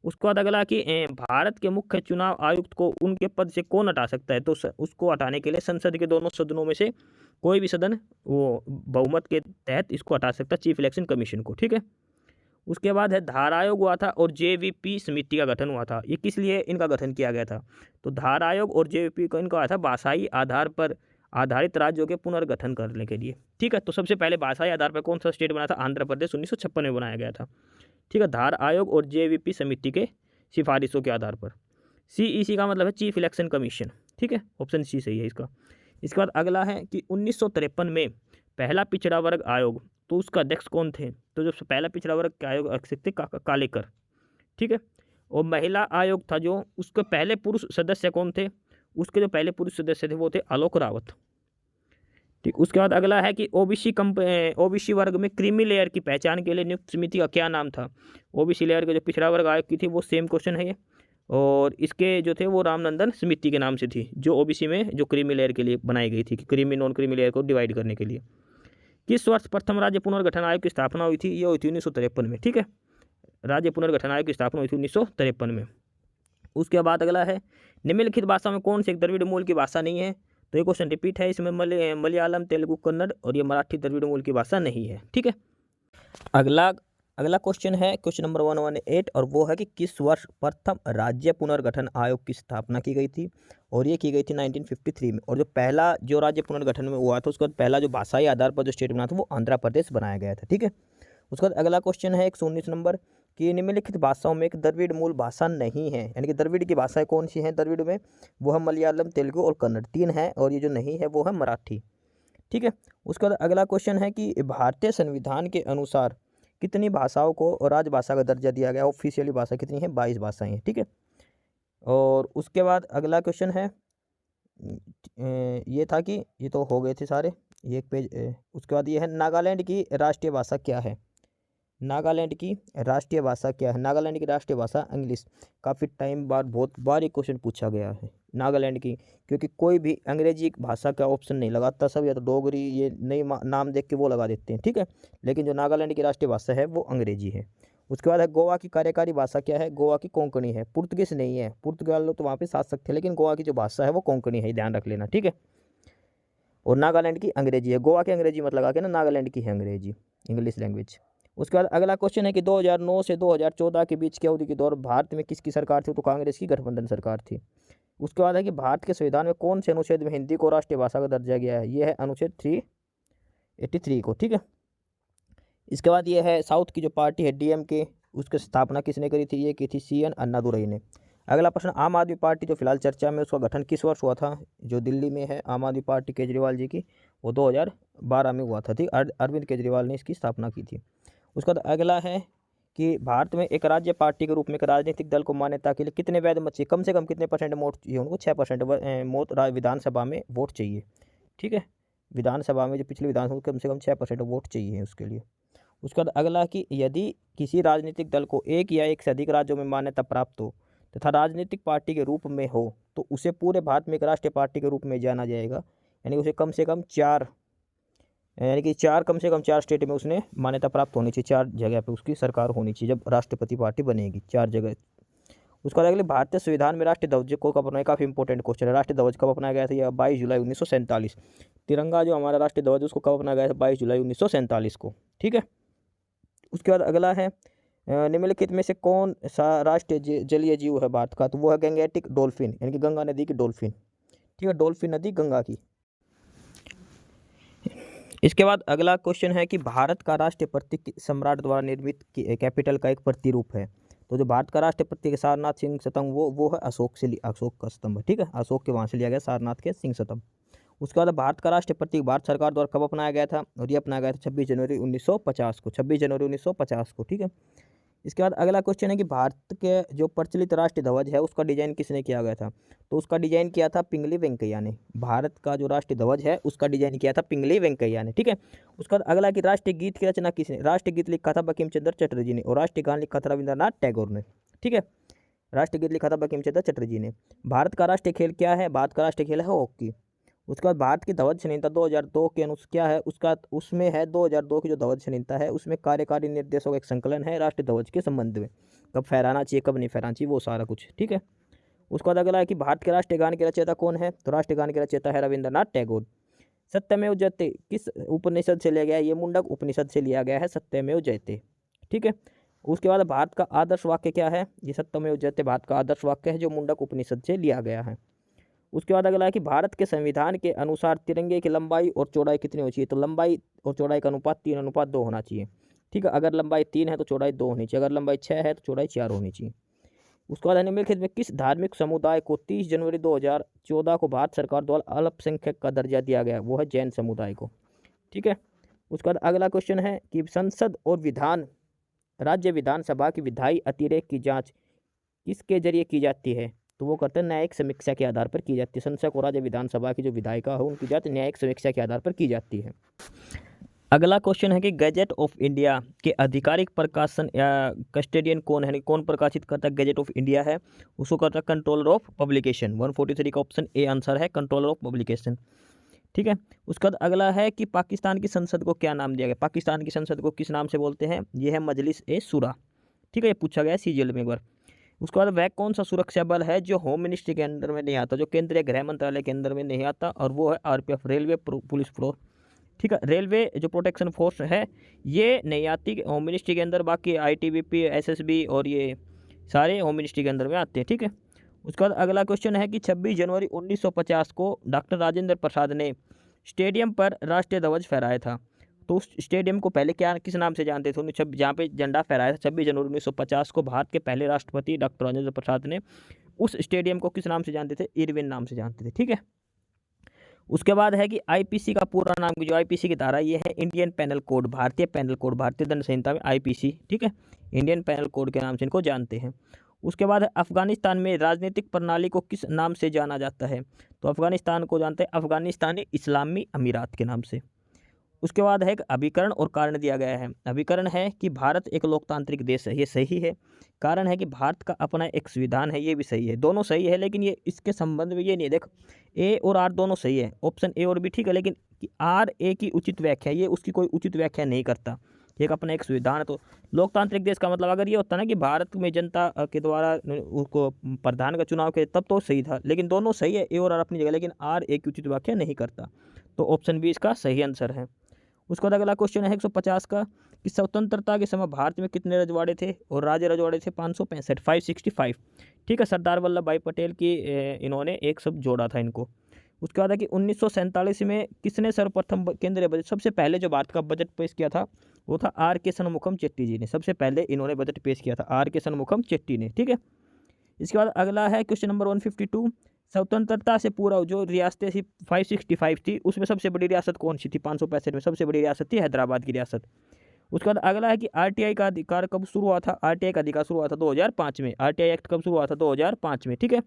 उसके बाद अगला कि भारत के मुख्य चुनाव आयुक्त को उनके पद से कौन हटा सकता है? तो उसको हटाने के लिए संसद के दोनों सदनों में से कोई भी सदन वो बहुमत के तहत इसको हटा सकता है, चीफ इलेक्शन कमीशन को। ठीक है, उसके बाद है धार आयोग हुआ था और जेवीपी समिति का गठन हुआ था। ये किस लिए इनका गठन किया गया था? तो धार आयोग और जेवीपी का इनका हुआ था भाषाई आधार पर आधारित राज्यों के पुनर्गठन करने के लिए। ठीक है, तो सबसे पहले भाषाई आधार पर कौन सा स्टेट बना था? आंध्र प्रदेश 1956 में बनाया गया था। ठीक है, धार आयोग और जेवीपी समिति के सिफारिशों के आधार पर। सीईसी का मतलब है चीफ इलेक्शन कमीशन। ठीक है, ऑप्शन सी सही है इसका। इसके बाद अगला है कि 1953 में पहला पिछड़ा वर्ग आयोग, तो उसका अध्यक्ष कौन थे? तो जो पहला पिछड़ा वर्ग के आयोग अध्यक्ष थे कालेकर। ठीक है, और महिला आयोग था जो, उसके पहले पुरुष सदस्य कौन थे? उसके जो पहले पुरुष सदस्य थे वो थे आलोक रावत। ठीक, उसके बाद अगला है कि ओबीसी वर्ग में क्रीमी लेयर की पहचान के लिए नियुक्त समिति का क्या नाम था? ओबीसी लेयर के जो पिछड़ा वर्ग आयोग की थी वो सेम क्वेश्चन है ये। और इसके जो थे वो रामनंदन समिति के नाम से थी, जो ओबीसी में जो क्रीमी लेयर के लिए बनाई गई थी, कि क्रीमी नॉन क्रीमी लेयर को डिवाइड करने के लिए। किस वर्ष प्रथम राज्य पुनर्गठन आयोग की स्थापना हुई थी? ये हुई थी 1953 में। ठीक है, राज्य पुनर्गठन आयोग की स्थापना हुई थी 1953 में। उसके बाद अगला है, निम्नलिखित भाषा में कौन सी एक द्रविड़ मूल की भाषा नहीं है? तो ये क्वेश्चन रिपीट है, इसमें मलयालम, तेलुगु, कन्नड़ और ये मराठी द्रविड़ मूल की भाषा नहीं है। ठीक है, अगला अगला क्वेश्चन है क्वेश्चन नंबर 118, और वो है कि किस वर्ष प्रथम राज्य पुनर्गठन आयोग की स्थापना की गई थी? और ये की गई थी 1953 में। और जो पहला जो राज्य पुनर्गठन में हुआ था, उसके बाद पहला जो भाषाई आधार पर जो स्टेट बना था वो आंध्र प्रदेश बनाया गया था। ठीक है, उसके बाद अगला क्वेश्चन है 119 नंबर, कि निम्नलिखित भाषाओं में एक द्रविड़ मूल भाषा नहीं है, यानी कि द्रविड़ की भाषाएं कौन सी हैं द्रविड़ में? वो है मलयालम, तेलुगु और कन्नड़, 3 है, और ये जो नहीं है वो है मराठी। ठीक है, उसके बाद अगला क्वेश्चन है कि भारतीय संविधान के अनुसार कितनी भाषाओं को राजभाषा का दर्जा दिया गया? ऑफिशियली भाषा कितनी है? 22 भाषाएं हैं। ठीक है, और उसके बाद अगला क्वेश्चन है, ये था कि ये तो हो गए थे सारे, ये एक पेज। उसके बाद ये है, नागालैंड की राष्ट्रीय भाषा क्या है? नागालैंड की राष्ट्रीय भाषा क्या है? नागालैंड की राष्ट्रीय भाषा इंग्लिश। काफ़ी टाइम बाद बहुत बार ये क्वेश्चन पूछा गया है नागालैंड की, क्योंकि कोई भी अंग्रेजी भाषा का ऑप्शन नहीं लगाता, सब या तो डोगरी ये नई नाम देख के वो लगा देते हैं। ठीक है, लेकिन जो नागालैंड की राष्ट्रीय भाषा है वो अंग्रेजी है। उसके बाद है, गोवा की कार्यकारी भाषा क्या है? गोवा की कोंकणी है, पुर्तगीज नहीं है। पुर्तगाल लोग तो वहाँ पे शासक थे, लेकिन गोवा की जो भाषा है वो कोंकणी है, ध्यान रख लेना। ठीक है, और नागालैंड की अंग्रेजी है। गोवा की अंग्रेजी मत लगा के ना, नागालैंड की है अंग्रेजी, इंग्लिश लैंग्वेज। उसके बाद अगला क्वेश्चन है कि 2009 से 2014 के बीच की अवधि के दौरान भारत में किसकी सरकार थी? तो कांग्रेस की गठबंधन सरकार थी। उसके बाद है कि भारत के संविधान में कौन से अनुच्छेद में हिंदी को राष्ट्रीय भाषा का दर्जा गया है? ये है अनुच्छेद 383 को। ठीक है, इसके बाद ये है, साउथ की जो पार्टी है डीएमके, उसकी स्थापना किसने करी थी? ये की थी सीएन अन्नादुरई ने। अगला प्रश्न, आम आदमी पार्टी जो फिलहाल चर्चा में, उसका गठन किस वर्ष हुआ था? जो दिल्ली में है आम आदमी पार्टी केजरीवाल जी की, वो 2012 में हुआ था। ठीक, अरविंद केजरीवाल ने इसकी स्थापना की थी। उसका अगला है कि भारत में एक राज्य पार्टी के रूप में एक राजनीतिक दल को मान्यता के लिए कितने वैध मत चाहिए? कम से कम कितने परसेंट वोट चाहिए उनको? 6% विधानसभा में वोट चाहिए। ठीक है, विधानसभा में जो पिछली विधानसभा कम से कम 6% वोट चाहिए उसके लिए। उसका अगला कि यदि किसी राजनीतिक दल को एक या एक से अधिक राज्यों में मान्यता प्राप्त हो तथा राजनीतिक पार्टी के रूप में हो, तो उसे पूरे भारत में एक राष्ट्रीय पार्टी के रूप में जाना जाएगा। यानी उसे कम से कम कम से कम चार स्टेट में उसने मान्यता प्राप्त होनी चाहिए, 4 जगह पे उसकी सरकार होनी चाहिए जब राष्ट्रपति पार्टी बनेगी, 4 जगह। उसके बाद अगले, भारतीय संविधान में राष्ट्रीय ध्वज को कब अपनाया? काफ़ी इंपॉर्टेंट क्वेश्चन है। राष्ट्रीय ध्वज कब अपनाया गया था? यह 22 जुलाई 1947। तिरंगा जो हमारा राष्ट्रीय ध्वज उसको कब अपनाया गया था? 22 जुलाई 1947 को। ठीक है, उसके बाद अगला है, निम्नलिखित में से कौन सा राष्ट्रीय जलीय जीव है भारत का? तो वो है गंगेटिक डॉल्फिन, यानी कि गंगा नदी की डॉल्फिन। ठीक है, डॉल्फिन नदी गंगा की। इसके बाद अगला क्वेश्चन है कि भारत का राष्ट्रीय प्रतीक सम्राट द्वारा निर्मित कैपिटल का एक प्रतिरूप है। तो जो भारत का राष्ट्रीय प्रतीक सारनाथ सिंह स्तंभ, वो है अशोक का स्तंभ। ठीक है, अशोक के वहाँ से लिया गया सारनाथ के सिंह स्तंभ। उसके बाद भारत का राष्ट्रीय प्रतीक भारत सरकार द्वारा कब अपनाया गया था? और ये अपनाया गया था 26 जनवरी 1950 को, 26 जनवरी 1950 को। ठीक है, इसके बाद अगला क्वेश्चन है कि भारत के जो प्रचलित राष्ट्रीय ध्वज है उसका डिजाइन किसने किया गया था? तो उसका डिजाइन किया था पिंगली वेंकैया ने। भारत का जो राष्ट्रीय ध्वज है उसका डिजाइन किया था पिंगली वेंकैया ने। ठीक है, उसका बाद अगला कि राष्ट्रीय गीत की रचना किसने? राष्ट्रीय गीत लिखा था बंकिम चंद्र चटर्जी ने, और राष्ट्रीय गान लिखा था रविंद्रनाथ टैगोर ने। ठीक है, राष्ट्रीय गीत लिखा था बंकिम चंद्र चटर्जी ने। भारत का राष्ट्रीय खेल क्या है? भारत का राष्ट्रीय खेल है हॉकी। उसके बाद भारत की ध्वज संहिता 2002 के अनुसार क्या है? उसमें है 2002 की जो ध्वज संहिता है उसमें कार्यकारी निर्देशों का एक संकलन है राष्ट्रीय ध्वज के संबंध में, कब फहराना चाहिए कब नहीं फहराना चाहिए, वो सारा कुछ। ठीक है, उसके बाद अगला है कि भारत के राष्ट्रीय गान के रचयिता कौन है? तो राष्ट्रीय गान के रचयिता है रविंद्रनाथ टैगोर। सत्यमेव जयते किस उपनिषद से लिया गया है? ये मुंडक उपनिषद से लिया गया है, सत्यमेव जयते। ठीक है, उसके बाद भारत का आदर्श वाक्य क्या है? ये सत्यमेव जयते भारत का आदर्श वाक्य है जो मुंडक उपनिषद से लिया गया है। उसके बाद अगला है कि भारत के संविधान के अनुसार तिरंगे की लंबाई और चौड़ाई कितनी होनी चाहिए? तो लंबाई और चौड़ाई का अनुपात 3:2 होना चाहिए। ठीक है, अगर लंबाई 3 है तो चौड़ाई 2 होनी चाहिए, अगर लंबाई 6 है तो चौड़ाई 4 होनी चाहिए। उसके बाद निम्नलिखित में किस धार्मिक समुदाय को 30 जनवरी 2014 को भारत सरकार द्वारा अल्पसंख्यक का दर्जा दिया गया? वो है जैन समुदाय को। ठीक है, उसके बाद अगला क्वेश्चन है कि संसद और राज्य विधानसभा की विधायी अतिरेक की जाँच किसके जरिए की जाती है? तो वो करते हैं न्यायिक समीक्षा के आधार पर की जाती है। संसद और राज्य विधानसभा की जो विधायिका हो उनकी जांच न्यायिक समीक्षा के आधार पर की जाती है। अगला क्वेश्चन है कि गैजेट ऑफ इंडिया के आधिकारिक प्रकाशन या कस्टोडियन कौन है, कौन प्रकाशित करता है। गैजेट ऑफ इंडिया है, उसको करता है कंट्रोलर ऑफ पब्लिकेशन। 143 का ऑप्शन ए आंसर है, कंट्रोलर ऑफ पब्लिकेशन। ठीक है, उसका बाद अगला है कि पाकिस्तान की संसद को क्या नाम दिया गया। पाकिस्तान की संसद को किस नाम से बोलते हैं, ये है मजलिस ए शुरा। ठीक है, ये पूछा गया है सीजीएल में एक बार। उसके बाद वह कौन सा सुरक्षा बल है जो होम मिनिस्ट्री के अंडर में नहीं आता, जो केंद्रीय गृह मंत्रालय के अंदर में नहीं आता, और वो है आरपीएफ, रेलवे पुलिस फोर्स। ठीक है, रेलवे जो प्रोटेक्शन फोर्स है ये नहीं आती होम मिनिस्ट्री के अंदर, बाकी आईटीबीपी, एसएसबी और ये सारे होम मिनिस्ट्री के अंदर में आते हैं। ठीक है, उसके बाद अगला क्वेश्चन है कि 26 जनवरी 1950 को डॉक्टर राजेंद्र प्रसाद ने स्टेडियम पर राष्ट्रीय ध्वज फहराया था। तो उस स्टेडियम को पहले क्या किस नाम से जानते थे, जहाँ पे झंडा फहराया था 26 जनवरी 1950 को भारत के पहले राष्ट्रपति डॉक्टर राजेंद्र प्रसाद ने, उस स्टेडियम को किस नाम से जानते थे, इरविन नाम से जानते थे। ठीक है, उसके बाद है कि आईपीसी का पूरा नाम, जो आईपीसी की धारा ये है इंडियन पैनल कोड, भारतीय पैनल कोड, भारतीय दंड संहिता में आईपीसी। ठीक है, इंडियन पैनल कोड के नाम से इनको जानते हैं। उसके बाद है अफगानिस्तान में राजनीतिक प्रणाली को किस नाम से जाना जाता है। तो अफगानिस्तान को जानते हैं अफगानिस्तानी इस्लामी अमीरात के नाम से। उसके बाद है एक अभिकरण और कारण दिया गया है। अभिकरण है कि भारत एक लोकतांत्रिक देश है, ये सही है। कारण है कि भारत का अपना एक संविधान है, ये भी सही है। दोनों सही है, लेकिन ये इसके संबंध में ये नहीं, देखो ए और आर दोनों सही है, ऑप्शन ए और बी ठीक है, लेकिन आर ए की उचित व्याख्या, ये उसकी कोई उचित व्याख्या नहीं करता। एक अपना एक संविधान है, तो लोकतांत्रिक देश का मतलब अगर ये होता ना कि भारत में जनता के द्वारा उसको प्रधान का चुनाव किया तब तो सही था, लेकिन दोनों सही है, ए और आर अपनी जगह, लेकिन आर ए की उचित व्याख्या नहीं करता। तो ऑप्शन बी इसका सही आंसर है। उसके बाद अगला क्वेश्चन है 150 का कि स्वतंत्रता के समय भारत में कितने रजवाड़े थे, और राज्य रजवाड़े थे 565, 565। ठीक है, सरदार वल्लभ भाई पटेल की इन्होंने एक शब्द जोड़ा था इनको। उसके बाद है कि 1947 में किसने सर्वप्रथम केंद्रीय बजट, सबसे पहले जो भारत का बजट पेश किया था वो था आर के शनमुखम चेट्टी जी ने, सबसे पहले इन्होंने बजट पेश किया था आर के शनमुखम चेट्टी ने। ठीक है, इसके बाद अगला है क्वेश्चन नंबर 152, स्वतंत्रता से पूर्व जो रियासतें थी 565 थी, उसमें सबसे बड़ी रियासत कौन सी थी, 565 में सबसे बड़ी रियासत थी हैदराबाद की रियासत। उसके बाद अगला है कि आरटीआई का अधिकार कब शुरू हुआ था। आरटीआई का अधिकार शुरू हुआ था 2005 में। आरटीआई एक्ट कब शुरू हुआ था, 2005 में। ठीक है,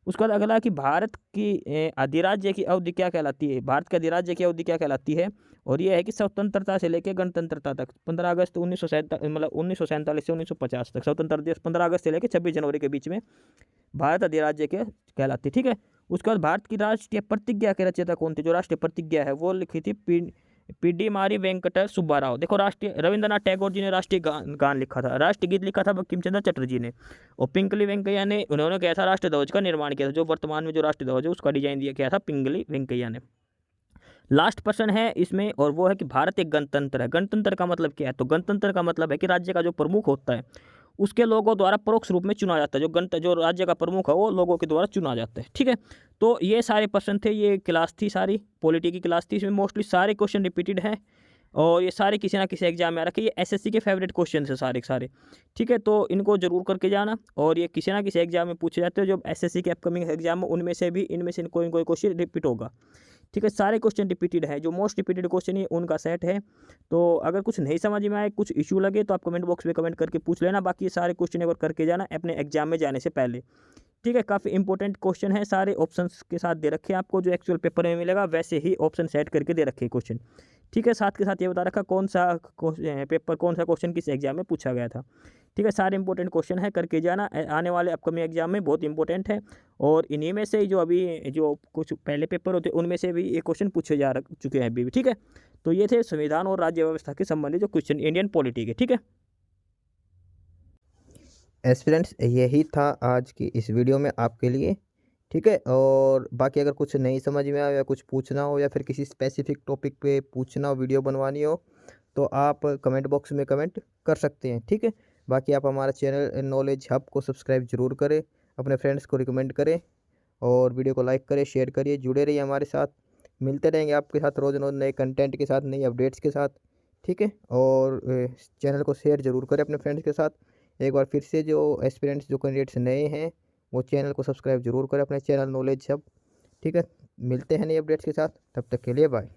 उसके बाद अगला कि भारत की अधिराज्य की अवधि क्या कहलाती है। भारत के अधिराज्य की अवधि क्या कहलाती है, और ये है कि स्वतंत्रता से लेकर गणतंत्रता तक 15 अगस्त 1947 मतलब 1947 से 1950 तक स्वतंत्र देश 15 अगस्त से लेकर 26 जनवरी के बीच में भारत अधिराज्य के कहलाती है। ठीक है, उसके बाद भारत की राष्ट्रीय प्रतिज्ञा के रचयिता कौन थे, जो राष्ट्रीय प्रतिज्ञा है वो लिखी थी पीडी वेंकट सुब्बाराव। देखो राष्ट्रीय रविंद्रनाथ टैगोर जी ने राष्ट्रीय गान लिखा था, राष्ट्रीय गीत लिखा था बंकिम चंद्र चटर्जी ने, और पिंगली वेंकैया ने उन्होंने क्या था राष्ट्रीय ध्वज का निर्माण किया था, जो वर्तमान में जो राष्ट्रीय ध्वज है उसका डिजाइन दिया किया था पिंगली वेंकैया ने। लास्ट प्रश्न है इसमें, और वो है कि भारत एक गणतंत्र है। गणतंत्र का मतलब क्या है, तो गणतंत्र का मतलब है कि राज्य का जो प्रमुख होता है उसके लोगों द्वारा परोक्ष रूप में चुना जाता है। जो राज्य का प्रमुख है वो लोगों के द्वारा चुना जाता है। ठीक है, तो ये सारे प्रश्न थे, ये क्लास थी सारी पॉलिटी की क्लास थी, इसमें मोस्टली सारे क्वेश्चन रिपीटेड हैं, और ये सारे किसी ना किसी एग्जाम में आ रखे। ये एसएससी के फेवरेट क्वेश्चन है सारे के सारे। ठीक है, तो इनको जरूर करके जाना, और ये किसी ना किसी एग्जाम में पूछे जाते हैं, जो एसएससी के अपकमिंग एग्जाम में उनमें से भी इनमें से कोई कोई क्वेश्चन रिपीट होगा। ठीक है, सारे क्वेश्चन रिपीटेड है, जो मोस्ट रिपीटेड क्वेश्चन है उनका सेट है। तो अगर कुछ नहीं समझ में आए, कुछ इशू लगे, तो आप कमेंट बॉक्स में कमेंट करके पूछ लेना। बाकी ये सारे क्वेश्चन एक बार करके जाना अपने एग्जाम में जाने से पहले। ठीक है, काफ़ी इंपॉर्टेंट क्वेश्चन है, सारे ऑप्शंस के साथ दे रखे हैं आपको, जो एक्चुअल पेपर में मिलेगा वैसे ही ऑप्शन सेट करके दे रखे हैं क्वेश्चन। ठीक है, साथ के साथ ये बता रखा कौन सा पेपर कौन सा क्वेश्चन किस एग्जाम में पूछा गया था। ठीक है, सारे इंपॉर्टेंट क्वेश्चन है, करके जाना, आने वाले अपकमिंग एग्जाम में बहुत इंपॉर्टेंट है। और इन्हीं में से जो अभी जो कुछ पहले पेपर होते हैं उनमें से भी ये क्वेश्चन पूछे जा चुके हैं अभी भी। ठीक है, तो ये थे संविधान और राज्य व्यवस्था के संबंधित जो क्वेश्चन इंडियन पॉलिटी के। ठीक है एस्पिरेंट्स, यही था आज की इस वीडियो में आपके लिए। ठीक है, और बाकी अगर कुछ नहीं समझ में आया या कुछ पूछना हो या फिर किसी स्पेसिफिक टॉपिक पे पूछना हो, वीडियो बनवानी हो, तो आप कमेंट बॉक्स में कमेंट कर सकते हैं। ठीक है, बाकी आप हमारा चैनल नॉलेज हब को सब्सक्राइब जरूर करें, अपने फ्रेंड्स को रिकमेंड करें, और वीडियो को लाइक करें, शेयर करिए, जुड़े रहिए हमारे साथ। मिलते रहेंगे आपके साथ रोज़ रोज़ नए कंटेंट के साथ, नई अपडेट्स के साथ। ठीक है, और चैनल को शेयर ज़रूर करें अपने फ्रेंड्स के साथ। एक बार फिर से जो एस्पिरेंट्स जो कैंडिडेट्स नए हैं वो चैनल को सब्सक्राइब जरूर करें, अपने चैनल नॉलेज हब। ठीक है, मिलते हैं नई अपडेट्स के साथ, तब तक के लिए बाय।